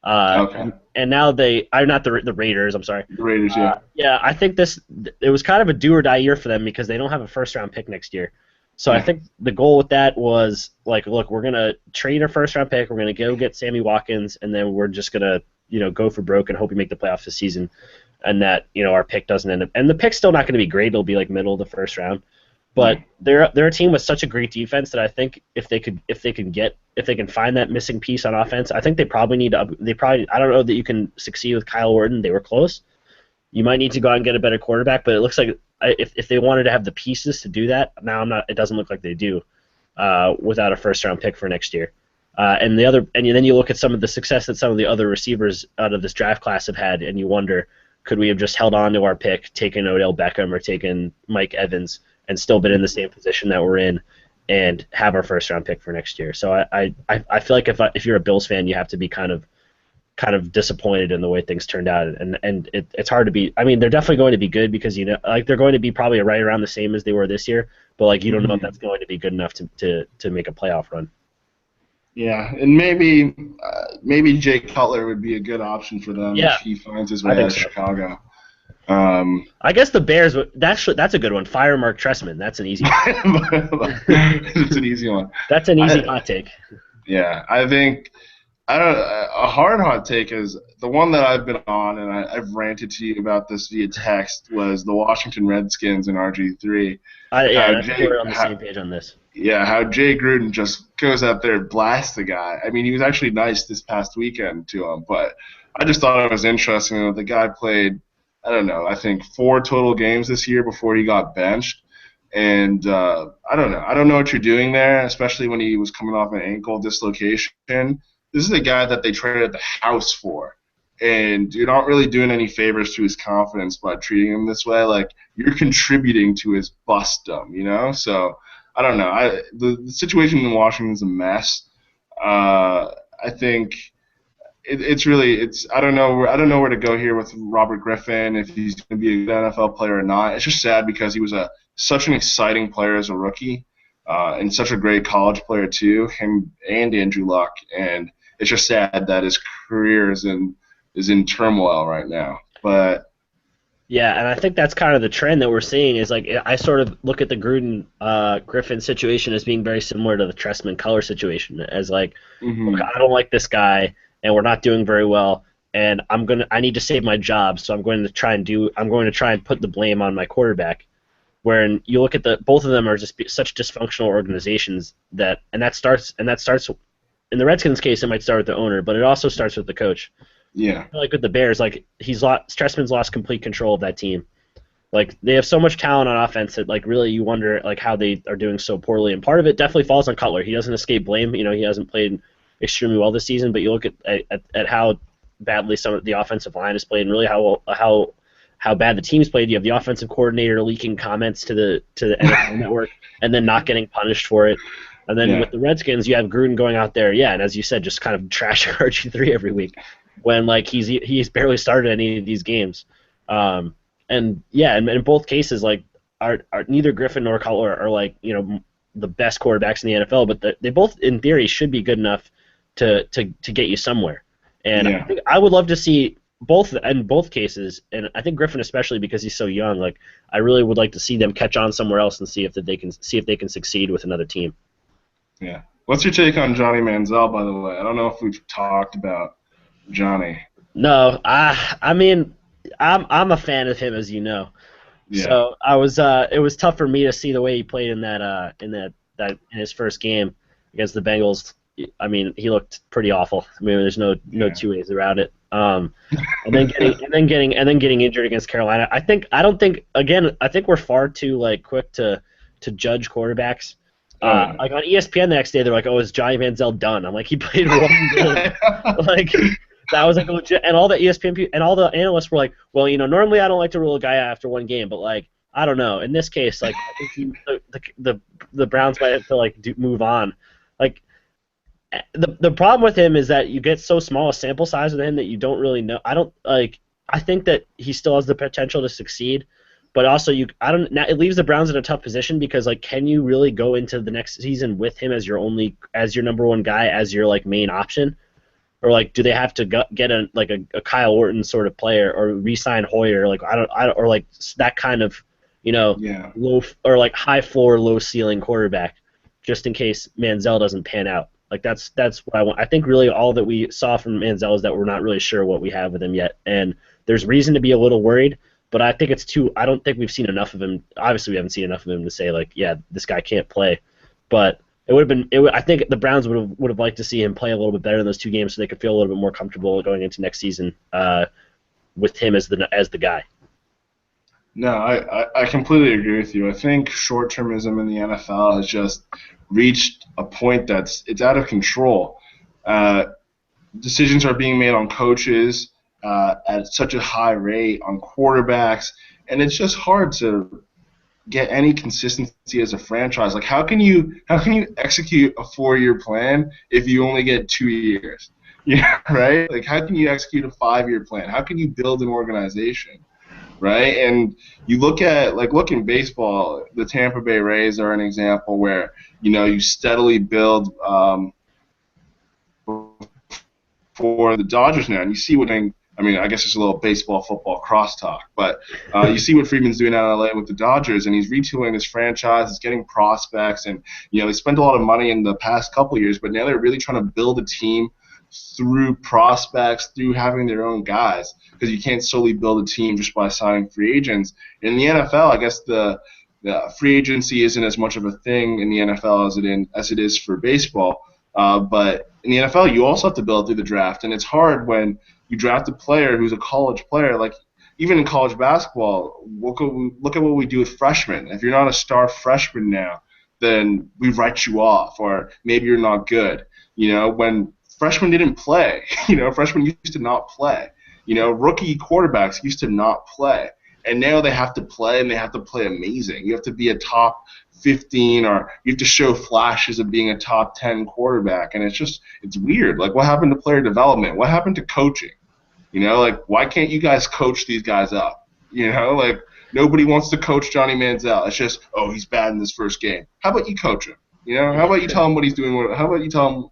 Okay. And now they are not the Raiders. I'm sorry. The Raiders, yeah. Yeah, I think it was kind of a do or die year for them because they don't have a first round pick next year. So I Yeah. think the goal with that was like, look, we're gonna trade our first round pick, we're gonna go get Sammy Watkins, and then we're just gonna go for broke and hope we make the playoffs this season, and that our pick doesn't end up, and the pick's still not gonna be great. It'll be like middle of the first round, but they're a team with such a great defense that I think if they can find that missing piece on offense, I think they probably need to. I don't know that you can succeed with Kyle Orton. They were close. You might need to go out and get a better quarterback, but it looks like if they wanted to have the pieces to do that, now it doesn't look like they do without a first round pick for next year. And then you look at some of the success that some of the other receivers out of this draft class have had, and you wonder, could we have just held on to our pick, taken Odell Beckham or taken Mike Evans, and still been in the same position that we're in, and have our first round pick for next year? So I feel like if you're a Bills fan, you have to be kind of disappointed in the way things turned out, and it's hard to be. I mean, they're definitely going to be good because they're going to be probably right around the same as they were this year, but like you don't know if that's going to be good enough to make a playoff run. Yeah, and maybe Jay Cutler would be a good option for them if he finds his way out of Chicago. I guess the Bears. That's a good one. Fire Mark Trestman. That's an easy one. It's an easy one. That's an easy hot take. Yeah, I think. A hard take is the one that I've been on, and I've ranted to you about this via text, was the Washington Redskins and RG3. I think we're on the same page on this. Yeah, how Jay Gruden just goes out there and blasts the guy. I mean, he was actually nice this past weekend to him, but I just thought it was interesting that the guy played, I don't know, I think 4 total games this year before he got benched. And I don't know. I don't know what you're doing there, especially when he was coming off an ankle dislocation. This is a guy that they traded the house for, and you're not really doing any favors to his confidence by treating him this way. Like, you're contributing to his bust-dom, So I don't know. The situation in Washington is a mess. I think it's I don't know where to go here with Robert Griffin, if he's going to be a good NFL player or not. It's just sad because he was such an exciting player as a rookie, and such a great college player too. Him and Andrew Luck, and it's just sad that his career is in turmoil right now. But yeah, and I think that's kind of the trend that we're seeing. Is like, I sort of look at the Gruden Griffin situation as being very similar to the Trestman Color situation. As like, look, I don't like this guy, and we're not doing very well, and I need to save my job, so I'm going to try and put the blame on my quarterback. Where you look at both of them are just such dysfunctional organizations that starts in the Redskins case, it might start with the owner, but it also starts with the coach. Yeah. Like with the Bears, like Trestman's lost complete control of that team. Like, they have so much talent on offense that like really you wonder like how they are doing so poorly, and part of it definitely falls on Cutler. He doesn't escape blame. He hasn't played extremely well this season, but you look at how badly some of the offensive line has played, and really how bad the team's played. You have the offensive coordinator leaking comments to the NFL Network and then not getting punished for it. And then with the Redskins, you have Gruden going out there, and as you said, just kind of trashing RG3 every week when like he's barely started any of these games. And in both cases, like are neither Griffin nor Cutler are like the best quarterbacks in the NFL, but they both in theory should be good enough to get you somewhere. And I think I would love to see both in both cases, and I think Griffin especially because he's so young. Like, I really would like to see them catch on somewhere else and see if they can succeed with another team. Yeah. What's your take on Johnny Manziel, by the way? I don't know if we've talked about Johnny. No, I mean, I'm a fan of him, as you know. Yeah. So it was tough for me to see the way he played in his first game against the Bengals. I mean, he looked pretty awful. I mean, there's no two ways around it. And then getting injured against Carolina. I think we're far too like quick to judge quarterbacks. Like on ESPN the next day, they're like, "Oh, is Johnny Manziel done?" I'm like, "He played one game." Like, that was like legit, and all the ESPN people and all the analysts were like, "Well, normally I don't like to rule a guy out after one game, but like, I don't know. In this case, like, I think the Browns might have to like move on." Like, the problem with him is that you get so small a sample size with him that you don't really know. I think that he still has the potential to succeed. But also, it leaves the Browns in a tough position because, like, can you really go into the next season with him as your number one guy, as your like main option, or like do they have to get a Kyle Orton sort of player or re-sign Hoyer? Like I don't or like that kind of Yeah. low or like high floor, low ceiling quarterback, just in case Manziel doesn't pan out. Like that's what I want. I think really all that we saw from Manziel is that we're not really sure what we have with him yet, and there's reason to be a little worried. But I think I don't think we've seen enough of him. Obviously, we haven't seen enough of him to say like, yeah, this guy can't play. But it would have been. I think the Browns would have liked to see him play a little bit better in those 2 games, so they could feel a little bit more comfortable going into next season with him as the guy. No, I completely agree with you. I think short-termism in the NFL has just reached a point it's out of control. Decisions are being made on coaches at such a high rate, on quarterbacks, and it's just hard to get any consistency as a franchise. Like how can you execute a 4-year plan if you only get 2 years? Yeah, right? Like how can you execute a 5-year plan? How can you build an organization? Right? And you look in baseball, the Tampa Bay Rays are an example where, you steadily build for the Dodgers now, and you see I guess it's a little baseball, football crosstalk, but you see what Friedman's doing out in LA with the Dodgers, and he's retooling his franchise, he's getting prospects, and, they spent a lot of money in the past couple of years, but now they're really trying to build a team through prospects, through having their own guys, because you can't solely build a team just by signing free agents. In the NFL, I guess the free agency isn't as much of a thing in the NFL as it is for baseball. But in the NFL, you also have to build through the draft, and it's hard when you draft a player who's a college player. Like even in college basketball, look at what we do with freshmen. If you're not a star freshman now, then we write you off, or maybe you're not good. When freshmen didn't play. Freshmen used to not play. Rookie quarterbacks used to not play. And now they have to play, and they have to play amazing. You have to be a top 15, or you have to show flashes of being a top 10 quarterback. And it's weird. Like, what happened to player development? What happened to coaching? Why can't you guys coach these guys up? Nobody wants to coach Johnny Manziel. It's just, oh, he's bad in this first game. How about you coach him? How about you tell him what he's doing? How about you tell him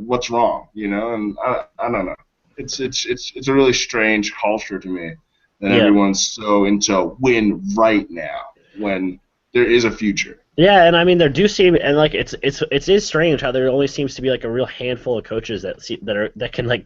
what's wrong, and I don't know. It's a really strange culture to me that everyone's so into win right now when there is a future. Yeah, and I mean there do seem, and like it is strange how there only seems to be like a real handful of coaches that can like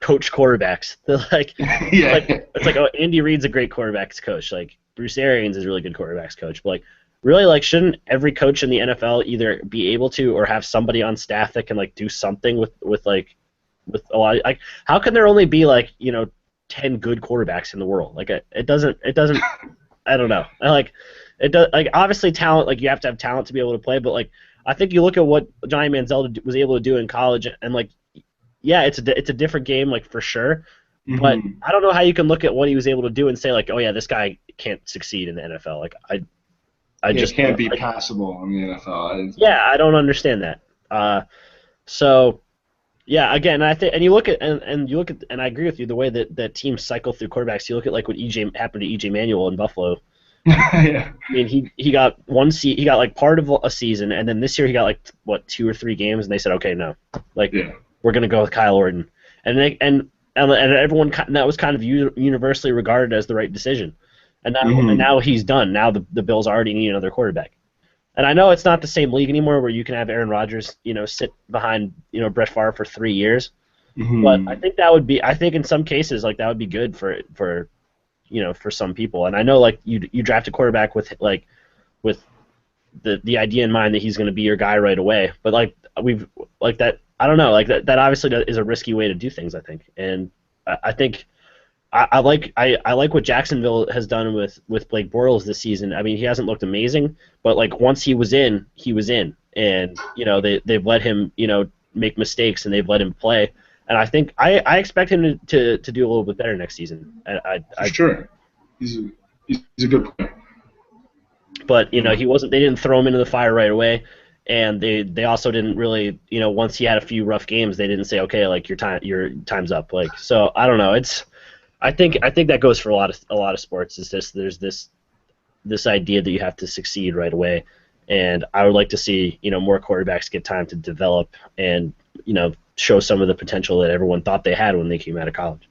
coach quarterbacks. They're like, it's like, oh, Andy Reid's a great quarterbacks coach. Like Bruce Arians is a really good quarterbacks coach, but like. Really, like, shouldn't every coach in the NFL either be able to or have somebody on staff that can like do something with a lot of, like, how can there only be like 10 good quarterbacks in the world? Like it doesn't I don't know. Obviously talent, like you have to have talent to be able to play, but like I think you look at what Johnny Manziel was able to do in college, and like yeah, it's a different game, like for sure. Mm-hmm. But I don't know how you can look at what he was able to do and say like, oh yeah, this guy can't succeed in the NFL. Like I just can't be passable in the NFL. Yeah, I don't understand that. So, yeah, again, I think, and you look at, and I agree with you the way that teams cycle through quarterbacks. You look at like what happened to EJ Manuel in Buffalo. Yeah. I mean, he got he got like part of a season, and then this year he got like 2 or 3 games, and they said, okay, no, like we're gonna go with Kyle Orton, and everyone, that was kind of universally regarded as the right decision. And now he's done. Now the Bills already need another quarterback. And I know it's not the same league anymore where you can have Aaron Rodgers, sit behind, Brett Favre for 3 years. Mm-hmm. But I think in some cases like that would be good for some people. And I know like you draft a quarterback with the idea in mind that he's going to be your guy right away. But like that, I don't know, like that obviously is a risky way to do things, I think. And I think. I like what Jacksonville has done with Blake Bortles this season. I mean, he hasn't looked amazing, but like once he was in, and they've let him make mistakes and they've let him play. And I think I expect him to do a little bit better next season. Sure, he's a good player. But he wasn't. They didn't throw him into the fire right away, and they also didn't really once he had a few rough games, they didn't say okay, like your time's up. Like so, I don't know. I think that goes for a lot of sports. Is just there's this idea that you have to succeed right away, and I would like to see more quarterbacks get time to develop and show some of the potential that everyone thought they had when they came out of college.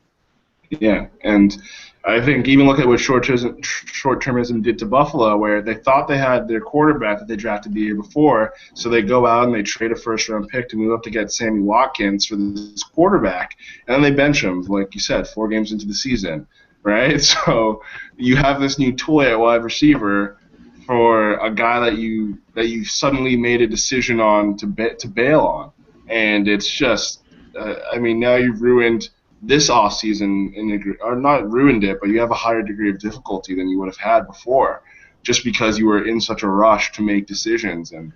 Yeah, and I think even look at what short-termism did to Buffalo, where they thought they had their quarterback that they drafted the year before, so they go out and they trade a first-round pick to move up to get Sammy Watkins for this quarterback, and then they bench him, like you said, 4 games into the season, right? So you have this new toy at wide receiver for a guy that you suddenly made a decision on to bail on, and it's just, now you've ruined this offseason, or not ruined it, but you have a higher degree of difficulty than you would have had before, just because you were in such a rush to make decisions. And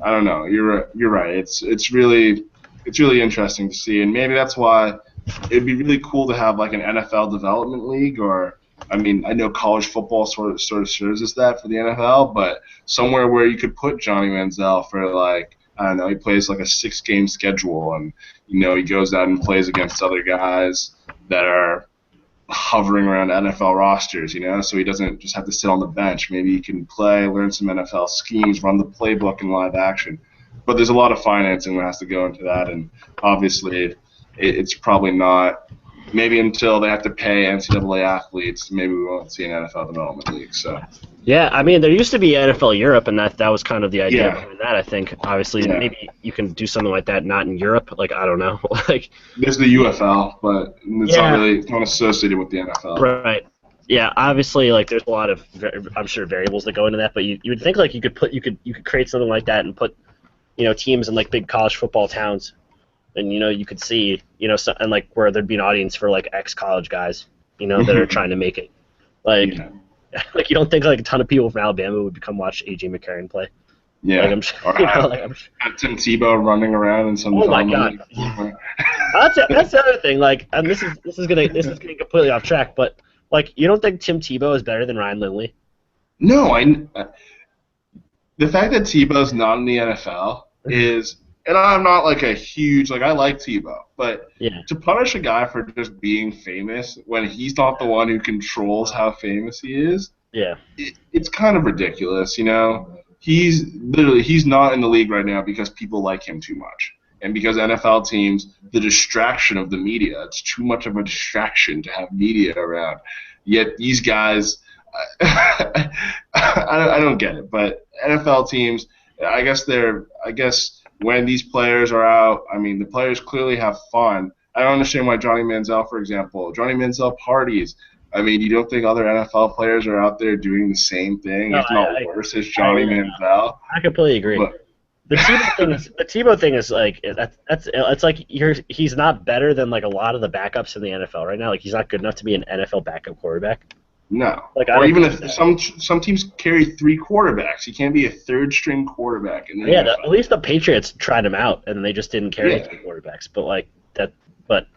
I don't know, you're right. It's really interesting to see, and maybe that's why it'd be really cool to have like an NFL development league, or I know college football sort of serves as that for the NFL, but somewhere where you could put Johnny Manziel for like, I don't know, he plays like a 6-game schedule, and he goes out and plays against other guys that are hovering around NFL rosters, so he doesn't just have to sit on the bench. Maybe he can play, learn some NFL schemes, run the playbook in live action. But there's a lot of financing that has to go into that, and obviously it's probably not. Maybe until they have to pay NCAA athletes, maybe we won't see an NFL development league. So. Yeah, there used to be NFL Europe, and that was kind of the idea behind that. I think obviously maybe you can do something like that, not in Europe. Like I don't know, like there's the UFL, but it's not associated with the NFL. Right. Yeah, obviously, like there's a lot of I'm sure variables that go into that, but you would think like you could create something like that and put teams in like big college football towns, and you could see and like where there'd be an audience for like ex-college guys that are trying to make it, like. Yeah. Like you don't think like a ton of people from Alabama would come watch A.J. McCarron play? Yeah. Like, have Tim Tebow running around in some. Oh my God. That's the other thing. Like, and this is getting completely off track, but like you don't think Tim Tebow is better than Ryan Lindley? No, the fact that Tebow's not in the NFL is. And I'm not like a huge, I like Tebow, but to punish a guy for just being famous when he's not the one who controls how famous he is, it's kind of ridiculous, He's not in the league right now because people like him too much. And because NFL teams, the distraction of the media, it's too much of a distraction to have media around. Yet these guys, I don't get it, but NFL teams, I guess when these players are out, the players clearly have fun. I don't understand why Johnny Manziel, for example, parties. You don't think other NFL players are out there doing the same thing, if not worse, as Johnny Manziel? I completely agree. But the Tebow thing is like it's like he's not better than like a lot of the backups in the NFL right now. Like he's not good enough to be an NFL backup quarterback. No. Or even if some teams carry 3 quarterbacks. He can't be a third-string quarterback. At least the Patriots tried him out, and they just didn't carry 3 quarterbacks. But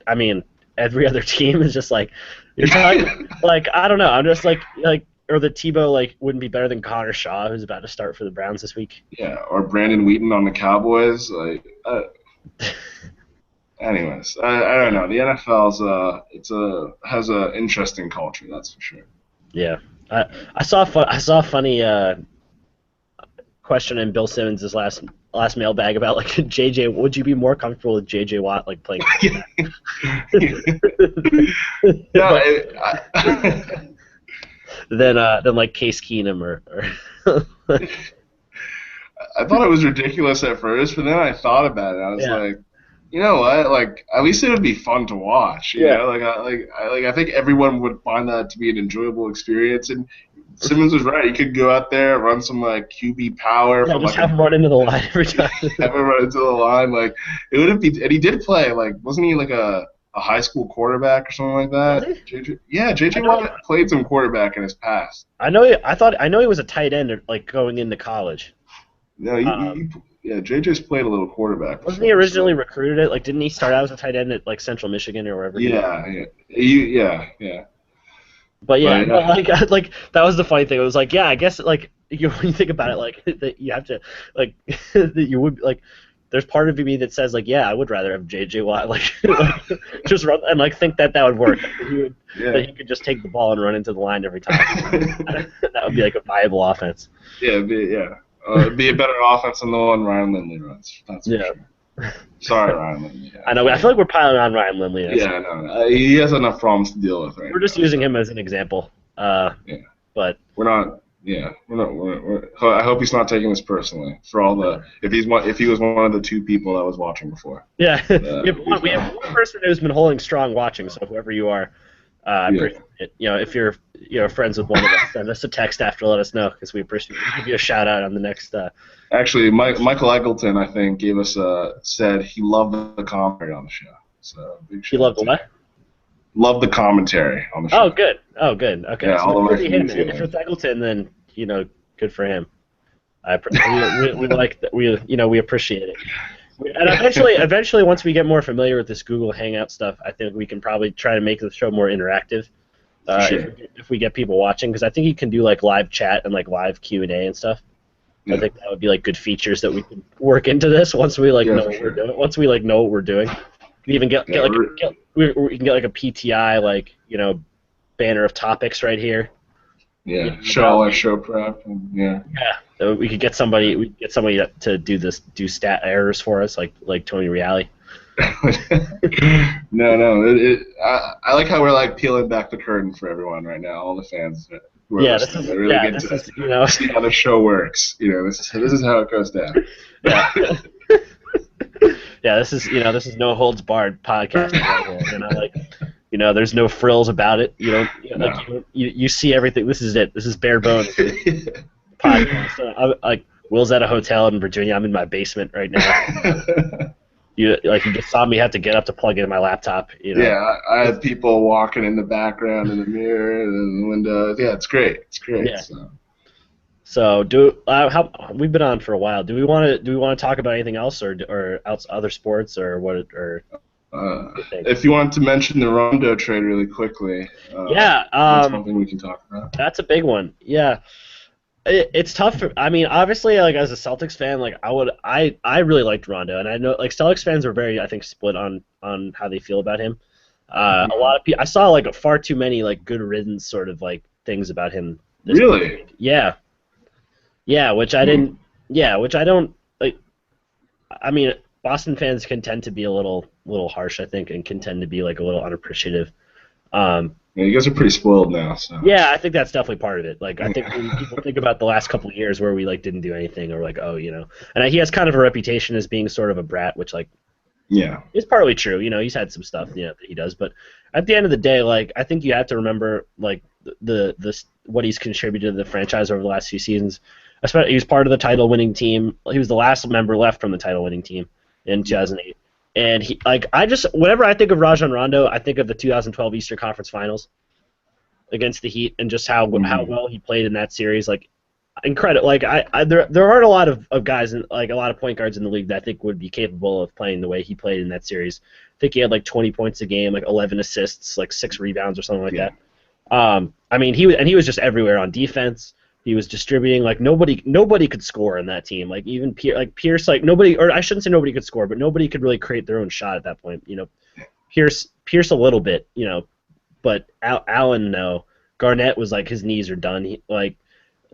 every other team is just like you're talking. Like I don't know. I'm just like or the Tebow wouldn't be better than Connor Shaw, who's about to start for the Browns this week. Yeah, or Brandon Wheaton on the Cowboys. Anyways, I don't know. The NFL's has an interesting culture, that's for sure. Yeah, I saw a funny question in Bill Simmons' last mailbag about JJ. Would you be more comfortable with JJ Watt playing? than Case Keenum or I thought it was ridiculous at first, but then I thought about it. I was like, you know what? At least it would be fun to watch. You know? I think everyone would find that to be an enjoyable experience. And Simmons was right. He could go out there, run some QB power. Yeah, just have him run into the line every time. Have him run into the line. It wouldn't be. And he did play. Wasn't he a high school quarterback or something like that? JJ Watt played some quarterback in his past. I know he was a tight end going into college. No, JJ's played a little quarterback. Wasn't he originally recruited at didn't he start out as a tight end at Central Michigan or wherever? Yeah. But that was the funny thing. It was I guess when you think about it, that you have to that you would there's part of me that says I would rather have JJ Watt just run and think that would work. That he could just take the ball and run into the line every time. That would be a viable offense. Yeah, it'd be a better offense than the one Ryan Lindley runs. That's for sure. Sorry, Ryan Lindley. I know. I feel like we're piling on Ryan Lindley. Yeah, no, he has enough problems to deal with right We're now. just using him as an example. Yeah. But we're not. Yeah, we're not. I hope he's not taking this personally. For all the, if he was one of the two people I was watching before. Yeah, we have one person who's been holding strong watching. So whoever you are, I appreciate it. If you're friends with one of us, send us a text after, let us know because we appreciate it. We'll give you a shout out on the next. Actually, Michael Eggleton, I think, gave us said he loved the commentary on the show. So big shout. He loved the what? Loved the commentary on the show. Oh, good. Okay. Yeah, so all the way if it's Eggleton, then good for him. We like that. We appreciate it. And eventually, once we get more familiar with this Google Hangout stuff, I think we can probably try to make the show more interactive. Sure. If we get people watching, because I think you can do like live chat and like live Q&A and stuff. Yeah. I think that would be like good features that we can work into this once we know what we're doing. Once we know what we're doing, we even we can get like a PTI banner of topics right here. Yeah, show prep. And, yeah. So we could get somebody to do stat errors for us, like Tony Reale. No. I like how we're like peeling back the curtain for everyone right now, all the fans. This is see how the show works. This is how it goes down. Yeah. This is no holds barred podcasting right here. There's no frills about it. You see everything. This is it. This is bare bones podcast. Will's at a hotel in Virginia. I'm in my basement right now. You just saw me have to get up to plug in my laptop. Yeah, I had people walking in the background in the mirror and in the windows. Yeah, it's great. Yeah. So we've been on for a while. Do we want to talk about anything else or other sports or what or? If you want to mention the Rondo trade really quickly, that's something we can talk about. That's a big one. Yeah, it's tough. Obviously, as a Celtics fan, I really liked Rondo, and I know Celtics fans are very, I think, split on how they feel about him. A lot of people, I saw far too many good riddance sort of things about him. Really? Yeah, which I didn't. Yeah, which I don't like. Boston fans can tend to be a little harsh, I think, and can tend to be a little unappreciative. You guys are pretty spoiled now. So. Yeah, I think that's definitely part of it. I think when people think about the last couple of years where we didn't do anything or and he has kind of a reputation as being sort of a brat, which is partly true. He's had some stuff that he does, but at the end of the day, I think you have to remember the what he's contributed to the franchise over the last few seasons. Especially, he was part of the title-winning team. He was the last member left from the title-winning team in 2008. And whenever I think of Rajon Rondo, I think of the 2012 Eastern Conference Finals against the Heat and just how well he played in that series. Incredible. There aren't a lot of guys a lot of point guards in the league that I think would be capable of playing the way he played in that series. I think he had 20 points a game, 11 assists, 6 rebounds or something like that. He was just everywhere on defense. He was distributing nobody could score in that team. Even Pierce, nobody, or I shouldn't say nobody could score, but nobody could really create their own shot at that point. Pierce a little bit, but Allen no. Garnett was his knees are done.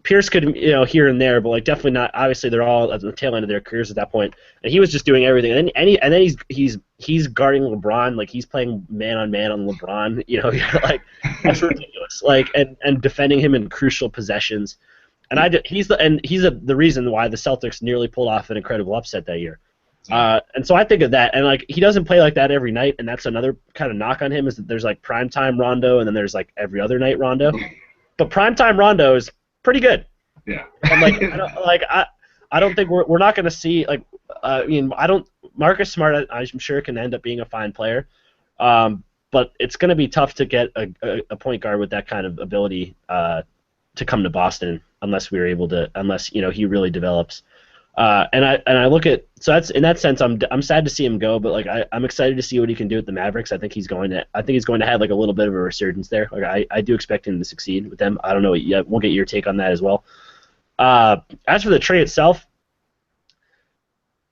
Pierce could here and there, but definitely not. Obviously, they're all at the tail end of their careers at that point, and he was just doing everything. And then he's guarding LeBron, he's playing man on LeBron. That's ridiculous. And defending him in crucial possessions. And he's the reason why the Celtics nearly pulled off an incredible upset that year. And so I think of that, and he doesn't play like that every night, and that's another kind of knock on him is that there's primetime Rondo, and then there's every other night Rondo. But primetime Rondo is pretty good. Yeah. And I don't think we're not going to see Marcus Smart, I'm sure, can end up being a fine player, but it's going to be tough to get a point guard with that kind of ability to come to Boston unless he really develops. And I look at, so that's in that sense I'm sad to see him go, but I'm excited to see what he can do with the Mavericks. I think he's going to have a little bit of a resurgence there. I do expect him to succeed with them. I don't know yet. We'll get your take on that as well. As for the trade itself,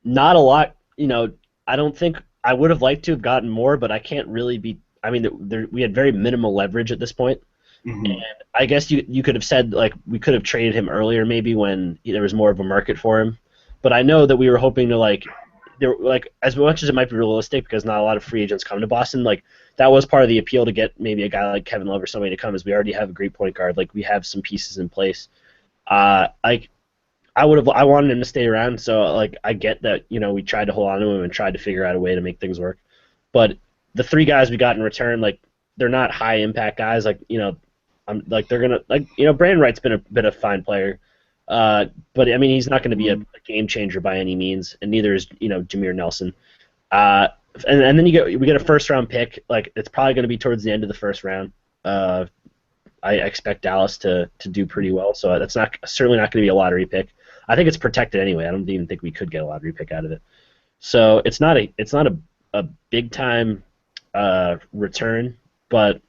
not a lot. I don't think I would have liked to have gotten more, but I can't really be. We had very minimal leverage at this point. Mm-hmm. And I guess you could have said we could have traded him earlier, maybe when there was more of a market for him. But I know that we were hoping to there, like, as much as it might be realistic because not a lot of free agents come to Boston, like that was part of the appeal to get maybe a guy like Kevin Love or somebody to come, is we already have a great point guard, like we have some pieces in place. Like I wanted him to stay around, so like I get that, we tried to hold on to him and tried to figure out a way to make things work. But the three guys we got in return, like they're not high impact guys. Like I'm like they're gonna like Brandon Wright's been a fine player, but I mean he's not going to be a game changer by any means, and neither is Jameer Nelson. And then we get a first round pick. Like it's probably going to be towards the end of the first round. I expect Dallas to do pretty well, so that's certainly not going to be a lottery pick. I think it's protected anyway. I don't even think we could get a lottery pick out of it. So it's not a big time return, but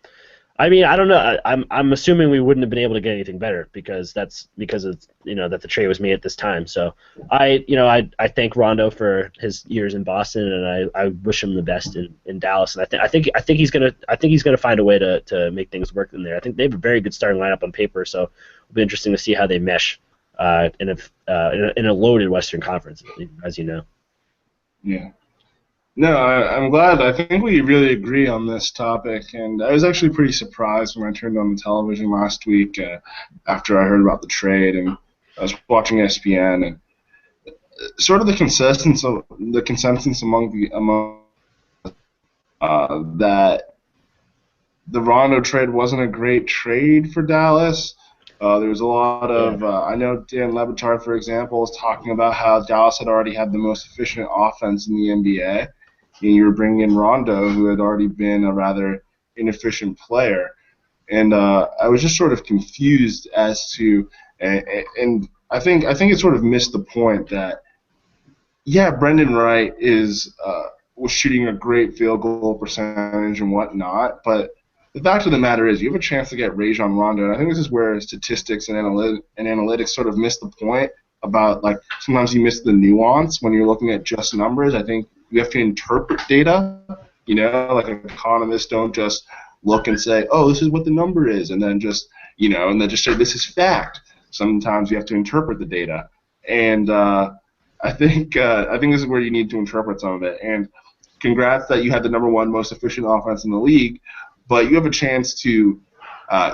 I mean I don't know. I'm assuming we wouldn't have been able to get anything better because of that the trade was made at this time. So I thank Rondo for his years in Boston, and I wish him the best in Dallas. And I think he's gonna find a way to make things work in there. I think they have a very good starting lineup on paper, so it'll be interesting to see how they mesh in a loaded Western Conference, as you know. Yeah. No, I'm glad. I think we really agree on this topic, and I was actually pretty surprised when I turned on the television last week after I heard about the trade, and I was watching ESPN, and sort of the consensus among that the Rondo trade wasn't a great trade for Dallas. There was a lot of I know Dan Le Batard, for example, was talking about how Dallas had already had the most efficient offense in the NBA. And you were bringing in Rondo, who had already been a rather inefficient player, and I was just sort of confused as to, and I think it sort of missed the point that, Brendan Wright was shooting a great field goal percentage and whatnot, but the fact of the matter is you have a chance to get Rajon Rondo, and I think this is where statistics and analytics sort of miss the point about, like, sometimes you miss the nuance when you're looking at just numbers. I think you have to interpret data, like economists don't just look and say, oh, this is what the number is, and then just say this is fact. Sometimes you have to interpret the data, and I think this is where you need to interpret some of it. And congrats that you had the number one most efficient offense in the league, but you have a chance to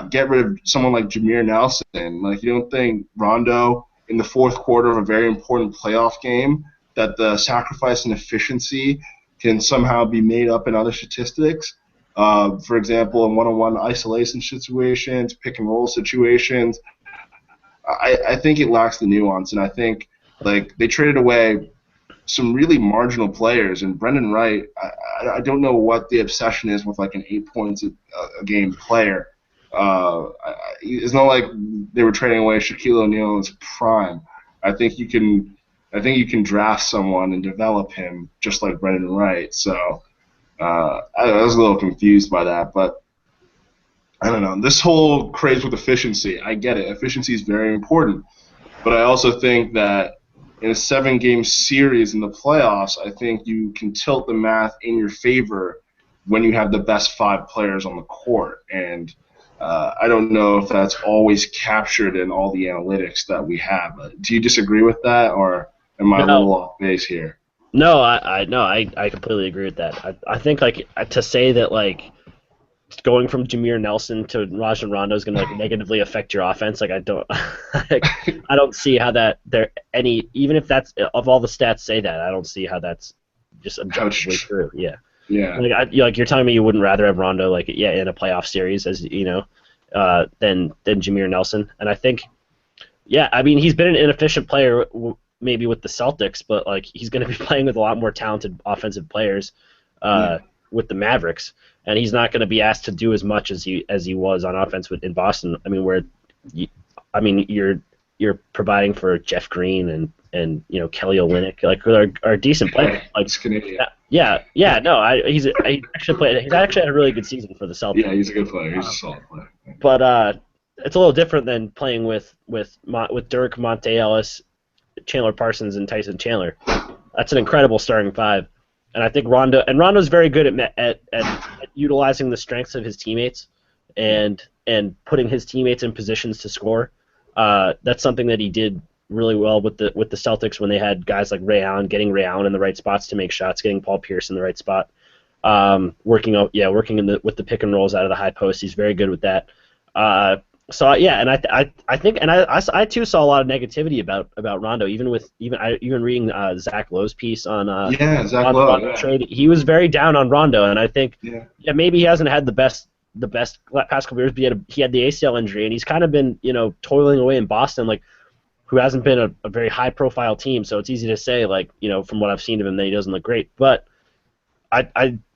get rid of someone like Jameer Nelson. Like, you don't think Rondo in the fourth quarter of a very important playoff game, that the sacrifice in efficiency can somehow be made up in other statistics. For example, in one-on-one isolation situations, pick-and-roll situations, I think it lacks the nuance, and I think they traded away some really marginal players. And Brendan Wright, I don't know what the obsession is with an 8 points a game player. It's not like they were trading away Shaquille O'Neal in his prime. I think you can draft someone and develop him just like Brendan Wright. So I was a little confused by that, but I don't know. This whole craze with efficiency, I get it. Efficiency is very important, but I also think that in a 7-game series in the playoffs, I think you can tilt the math in your favor when you have the best 5 players on the court, and I don't know if that's always captured in all the analytics that we have. Do you disagree with that, or am I a little off base here? No, I completely agree with that. I think to say that going from Jameer Nelson to Rajon Rondo is going to negatively affect your offense. I don't I don't see how that even if that's of all the stats say that, I don't see how that's just objectively true. Yeah. Yeah. You're telling me you wouldn't rather have Rondo in a playoff series than Jameer Nelson, and I think he's been an inefficient player maybe with the Celtics, but he's going to be playing with a lot more talented offensive players with the Mavericks, and he's not going to be asked to do as much as he was on offense in Boston. I mean, you're providing for Jeff Green and Kelly Olynyk, who are decent players. He's actually had a really good season for the Celtics. Yeah, he's a good player. He's a solid player. But it's a little different than playing with Dirk, Monte Ellis, Chandler Parsons, and Tyson Chandler. That's an incredible starting 5. And I think Rondo's very good at utilizing the strengths of his teammates and putting his teammates in positions to score. That's something that he did really well with the Celtics when they had guys like Ray Allen, getting Ray Allen in the right spots to make shots, getting Paul Pierce in the right spot, working with the pick and rolls out of the high post. He's very good with that. So yeah, and I think, and I too saw a lot of negativity about Rondo, even reading Zach Lowe's piece on Zach on the Lowe, Rondo trade. He was very down on Rondo, and I think maybe he hasn't had the best past couple years. But he had the ACL injury, and he's kind of been toiling away in Boston, like, who hasn't been a very high profile team. So it's easy to say, like, from what I've seen of him, that he doesn't look great. But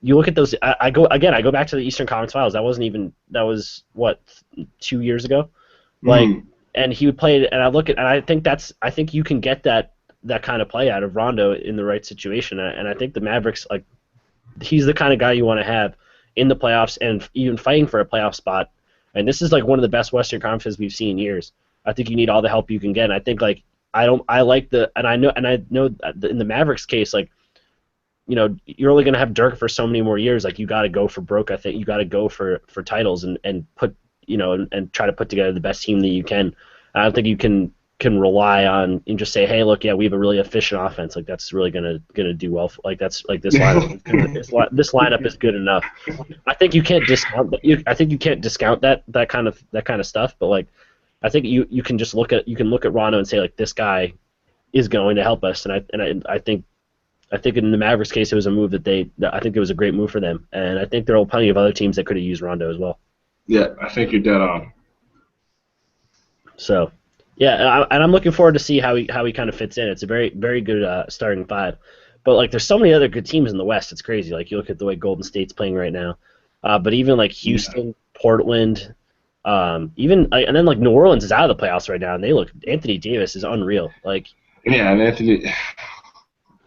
you look at those. I go back to the Eastern Conference Finals. That was what, 2 years ago, like, and he would play it. And I think you can get that kind of play out of Rondo in the right situation. And I think the Mavericks, like, he's the kind of guy you want to have in the playoffs and even fighting for a playoff spot. And this is like one of the best Western Conferences we've seen in years. I think you need all the help you can get. And I think, like, I know that in the Mavericks case, like, you're only going to have Dirk for so many more years. Like, you got to go for broke. I think you got to go for titles and put, and try to put together the best team that you can. I don't think you can rely on and just say, hey, look, yeah, we have a really efficient offense. Like, that's really gonna do well. That's like this lineup. This lineup is good enough. I think you can't discount that. I think you can't discount that kind of stuff. But, like, I think you can just look at Rondo and say, like, this guy is going to help us. And I think in the Mavericks case, it was a move that I think it was a great move for them. And I think there are plenty of other teams that could have used Rondo as well. Yeah, I think you're dead on. So, yeah, and I'm looking forward to see how he kind of fits in. It's a very, very good starting five. But, like, there's so many other good teams in the West. It's crazy. Like, you look at the way Golden State's playing right now. But even, like, Houston, Portland, and then, like, New Orleans is out of the playoffs right now, and Anthony Davis is unreal. Like, yeah, and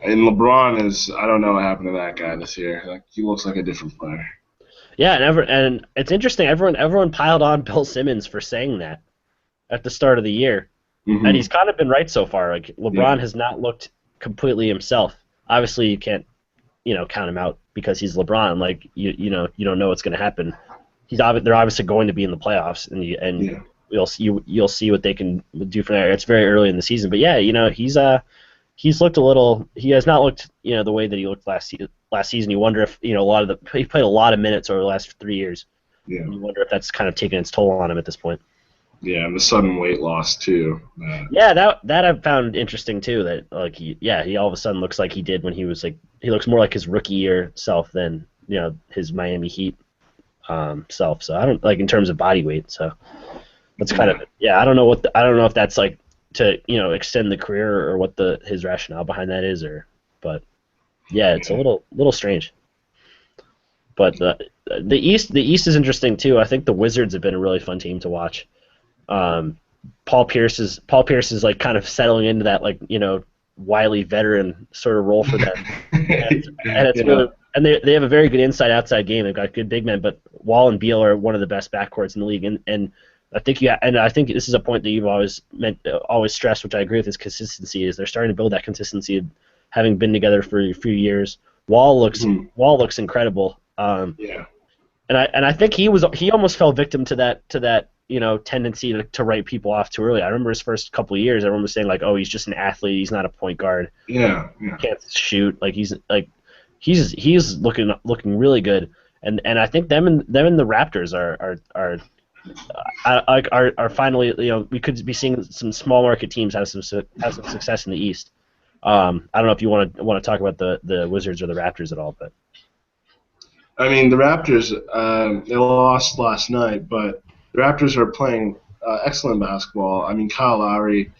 LeBron is, I don't know what happened to that guy this year. Like, he looks like a different player. Yeah, and it's interesting. Everyone piled on Bill Simmons for saying that at the start of the year, and he's kind of been right so far. Like, LeBron has not looked completely himself. Obviously, you can't count him out because he's LeBron. Like, you don't know what's going to happen. They're obviously going to be in the playoffs, and you'll see what they can do from there. It's very early in the season, but yeah, he's looked a little. He has not looked the way that he looked last season. You wonder if he played a lot of minutes over the last 3 years. Yeah. And you wonder if that's kind of taken its toll on him at this point. Yeah, and the sudden weight loss too. Yeah, that I've found interesting too. That, like, he all of a sudden looks like he did when he was, like, he looks more like his rookie year self than his Miami Heat self. So I don't, like, in terms of body weight. So that's kind of, I don't know if that's, like, to extend the career or what his rationale behind that is, but yeah, it's a little strange. But the East is interesting too. I think the Wizards have been a really fun team to watch. Paul Pierce is like kind of settling into that, like, wily veteran sort of role for them, and it's really, and they have a very good inside outside game. They've got good big men, but Wall and Beal are one of the best backcourts in the league, and I think I think this is a point that you've always stressed, which I agree with, is consistency. Is they're starting to build that consistency, having been together for a few years. Wall looks incredible. And I think he almost fell victim to that tendency to write people off too early. I remember his first couple of years, everyone was saying, like, oh, he's just an athlete, he's not a point guard. He can't shoot. Like, he's looking really good. And I think them and the Raptors are finally, we could be seeing some small market teams have some success in the East. I don't know if you want to talk about the Wizards or the Raptors at all, but I mean, the Raptors, they lost last night, but the Raptors are playing excellent basketball. I mean, Kyle Lowry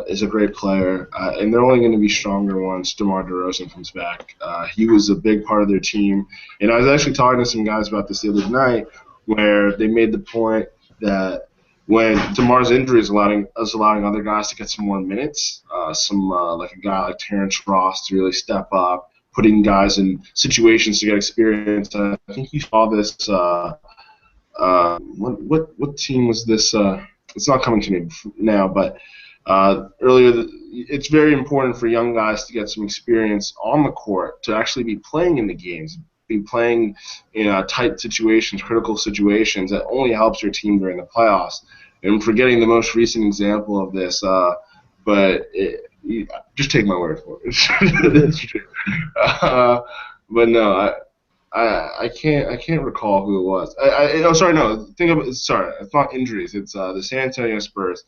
is a great player, and they're only going to be stronger once DeMar DeRozan comes back. He was a big part of their team, and I was actually talking to some guys about this the other night, where they made the point that when DeMar's injury is allowing other guys to get some more minutes, like a guy like Terrence Ross to really step up, putting guys in situations to get experience. I think you saw this. What team was this? It's not coming to me now, but earlier, it's very important for young guys to get some experience on the court, to actually be playing in the games, be playing in tight situations, critical situations. That only helps your team during the playoffs. And forgetting the most recent example of this, but just take my word for it. It's true. But no, I can't recall who it was. Oh, sorry, no. Sorry, it's not injuries. It's the San Antonio Spurs,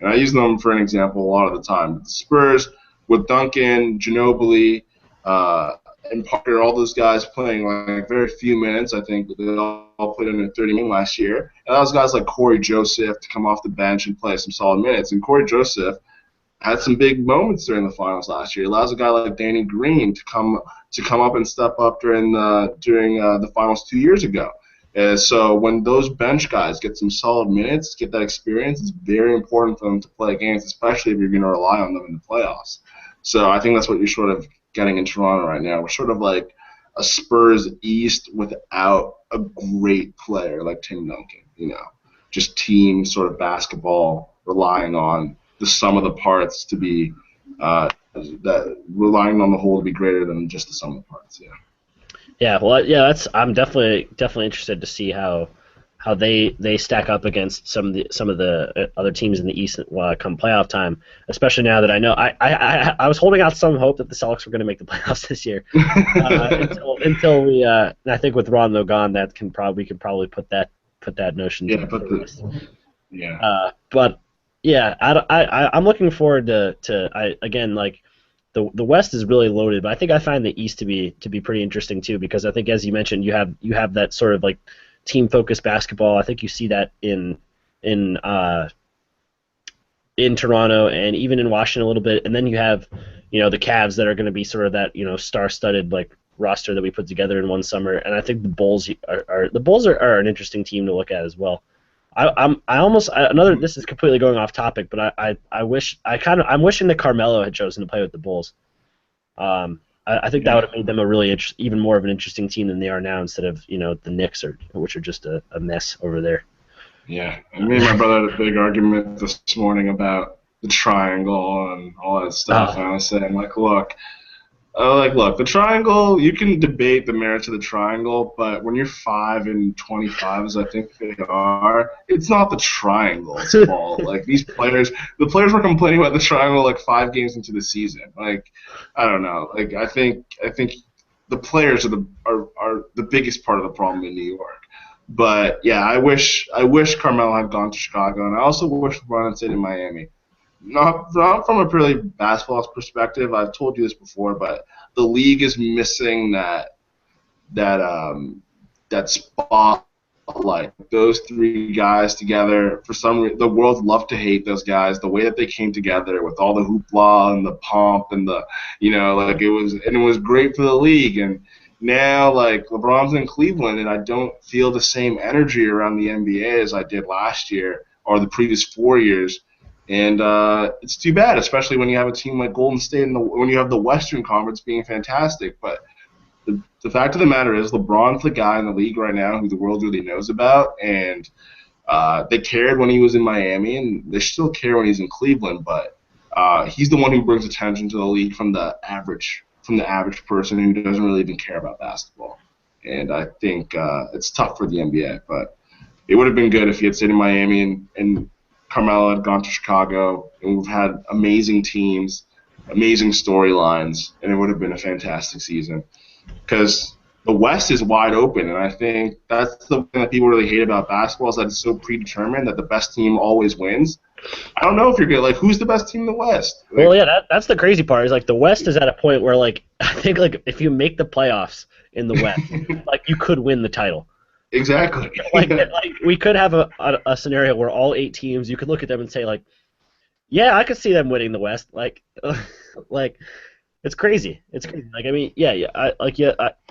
and I use them for an example a lot of the time. The Spurs with Duncan, Ginobili, uh, and Parker, all those guys playing like very few minutes. I think they all played under 30 minutes last year. And that was guys like Corey Joseph to come off the bench and play some solid minutes. And Corey Joseph had some big moments during the finals last year. It allows a guy like Danny Green to come up and step up during the finals 2 years ago. So when those bench guys get some solid minutes, get that experience, it's very important for them to play games, especially if you're going to rely on them in the playoffs. So I think that's what you're sort of getting in Toronto right now. We're sort of like a Spurs East without a great player like Tim Duncan, just team sort of basketball relying on the sum of the parts to be relying on the whole to be greater than just the sum of the parts. Yeah. Yeah. Well, yeah. I'm definitely interested to see how they stack up against some of the other teams in the East come playoff time. Especially now that I know I was holding out some hope that the Celtics were going to make the playoffs this year until we. And I think with Rondo gone, we could probably put that notion. But. Yeah, I'm looking forward to again, like the West is really loaded, but I think I find the East to be pretty interesting too, because I think, as you mentioned, you have that sort of like team focused basketball. I think you see that in Toronto and even in Washington a little bit, and then you have the Cavs that are going to be sort of that star studded like roster that we put together in one summer, and I think the Bulls are an interesting team to look at as well. This is completely going off topic, but I'm wishing that Carmelo had chosen to play with the Bulls. I think that would have made them even more of an interesting team than they are now, instead of the Knicks, which are just a mess over there. Yeah, me and my brother had a big argument this morning about the triangle and all that stuff, and I was saying look, the triangle, you can debate the merits of the triangle, but when you're 5 and 25, as I think they are, it's not the triangle's fault. Like, the players were complaining about the triangle like 5 games into the season. Like, I don't know. Like, I think the players are the biggest part of the problem in New York. But yeah, I wish Carmelo had gone to Chicago, and I also wish LeBron had stayed in Miami. Not from a purely basketball perspective. I've told you this before, but the league is missing that spotlight. Those 3 guys together, for some reason, the world loved to hate those guys. The way that they came together with all the hoopla and the pomp and it was great for the league. And now, like, LeBron's in Cleveland, and I don't feel the same energy around the NBA as I did last year or the previous 4 years. And it's too bad, especially when you have a team like Golden State and when you have the Western Conference being fantastic. But the fact of the matter is, LeBron's the guy in the league right now who the world really knows about, and they cared when he was in Miami, and they still care when he's in Cleveland. But he's the one who brings attention to the league from the average person who doesn't really even care about basketball. And I think it's tough for the NBA, but it would have been good if he had stayed in Miami and Carmelo had gone to Chicago, and we've had amazing teams, amazing storylines, and it would have been a fantastic season. Because the West is wide open, and I think that's the thing that people really hate about basketball, is that it's so predetermined that the best team always wins. I don't know if you're good. Like, who's the best team in the West? Like, well, yeah, that's the crazy part. Is like the West is at a point where, like, I think, like, if you make the playoffs in the West, like, you could win the title. Exactly. like we could have a scenario where all 8 teams, you could look at them and say, like, yeah, I could see them winning the West. Like, it's crazy. It's crazy. Like, I mean,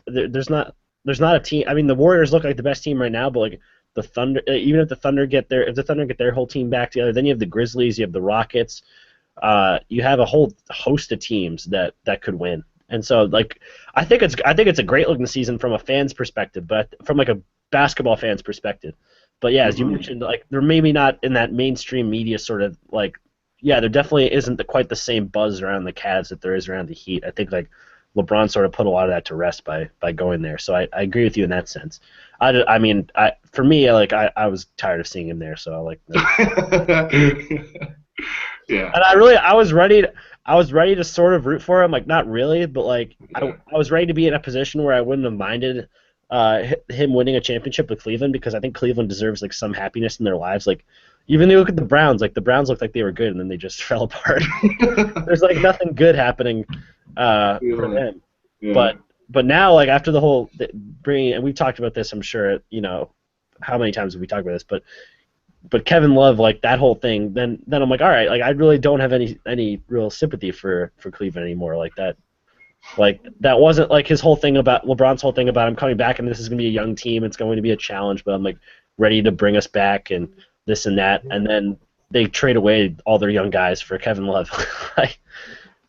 there's not a team. I mean, the Warriors look like the best team right now, but like the Thunder, even if the Thunder get their whole team back together, then you have the Grizzlies, you have the Rockets, you have a whole host of teams that could win. And so, like, I think it's a great looking season from a fan's perspective, but from like a basketball fan's perspective. But yeah, as you mentioned, like, they're maybe not in that mainstream media sort of, like, yeah, there definitely isn't quite the same buzz around the Cavs that there is around the Heat. I think, like, LeBron sort of put a lot of that to rest by going there. So I agree with you in that sense. I mean, for me, like, I was tired of seeing him there, so I like. Yeah. And I was ready to sort of root for him, like not really, but like I was ready to be in a position where I wouldn't have minded him winning a championship with Cleveland, because I think Cleveland deserves like some happiness in their lives. Like even you look at the Browns, like the Browns looked like they were good and then they just fell apart. There's like nothing good happening for them. Yeah. But now, like after the whole bringing, and we've talked about this, I'm sure, how many times have we talked about this, but Kevin Love, like that whole thing, then I'm like, all right, like I really don't have any real sympathy for Cleveland anymore. Like that wasn't like his whole thing about LeBron's whole thing about him coming back and this is gonna be a young team, it's going to be a challenge, but I'm like ready to bring us back and this and that, and then they trade away all their young guys for Kevin Love. Like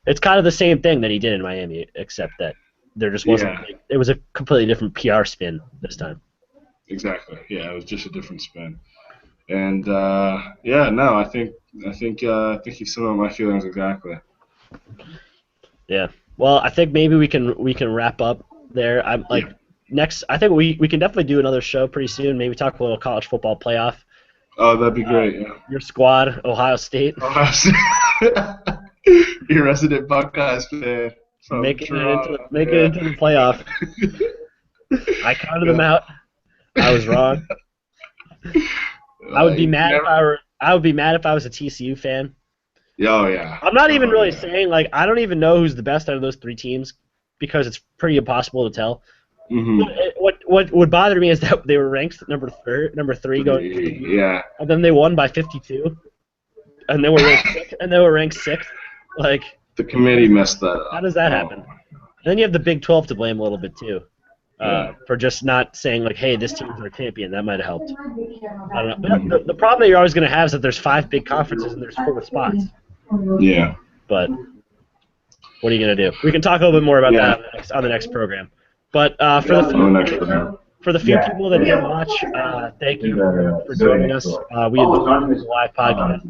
it's kind of the same thing that he did in Miami, except that there just wasn't. Yeah. Like, it was a completely different PR spin this time. Exactly. Yeah, it was just a different spin. And no, I think you summed up my feelings exactly. Yeah. Well, I think maybe we can wrap up there. I'm like next. I think we can definitely do another show pretty soon. Maybe talk a little college football playoff. Oh, that'd be great. Yeah. Your squad, Ohio State. Ohio State. Your resident Buckeyes fan. Making it into the playoff. I counted them out. I was wrong. I would be mad if I was a TCU fan. Oh yeah. I'm not even really saying, like, I don't even know who's the best out of those three teams because it's pretty impossible to tell. Mm-hmm. What would bother me is that they were ranked number three going. Yeah. And then they won by 52, and they were ranked sixth. Like the committee messed that up. How does that happen? And then you have the Big 12 to blame a little bit too, for just not saying like, hey, this team's our champion. That might have helped. I don't know. The problem that you're always going to have is that there's 5 big conferences and there's 4 spots. Yeah. But what are you going to do? We can talk a little bit more about that on the next program. But for the few people that did watch, thank you for joining us. We enjoyed this live podcast.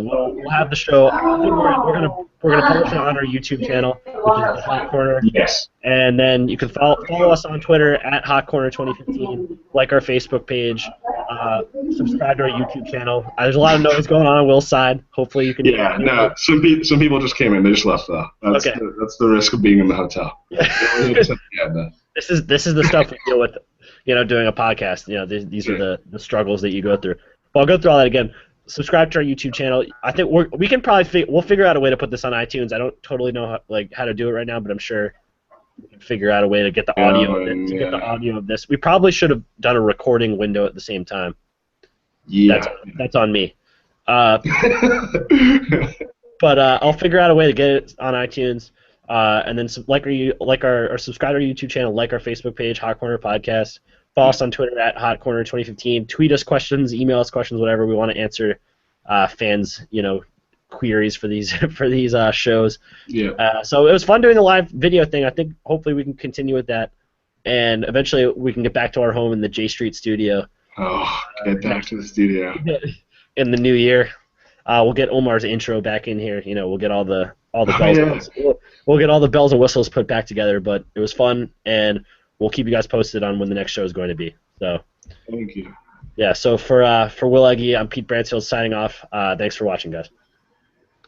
We'll have the show. I think we're gonna publish it on our YouTube channel, which is the Hot Corner. Yes. And then you can follow us on Twitter at Hot Corner 2015. Like our Facebook page. Subscribe to our YouTube channel. There's a lot of noise going on Will's side. Hopefully you can. Yeah. No. Some people just came in. They just left though. That's the risk of being in the hotel. This is the stuff we deal with, doing a podcast. These are the struggles that you go through. Well, I'll go through all that again. Subscribe to our YouTube channel. I think we can probably we'll figure out a way to put this on iTunes. I don't totally know how to do it right now, but I'm sure we can figure out a way to get the audio get the audio of this. We probably should have done a recording window at the same time. Yeah, that's on me. But I'll figure out a way to get it on iTunes. And then subscribe to our YouTube channel, like our Facebook page, Hot Corner Podcast. Follow us on Twitter at Hot Corner 2015. Tweet us questions, email us questions, whatever. We want to answer fans, queries for these shows. Yeah. So it was fun doing the live video thing. I think hopefully we can continue with that, and eventually we can get back to our home in the J Street studio. Oh, get back to the studio in the new year. We'll get Omar's intro back in here. We'll get all the bells. We'll get all the bells and whistles put back together. But it was fun, and we'll keep you guys posted on when the next show is going to be. So, thank you. Yeah. So for Will Eggy, I'm Pete Bransfield signing off. Thanks for watching, guys.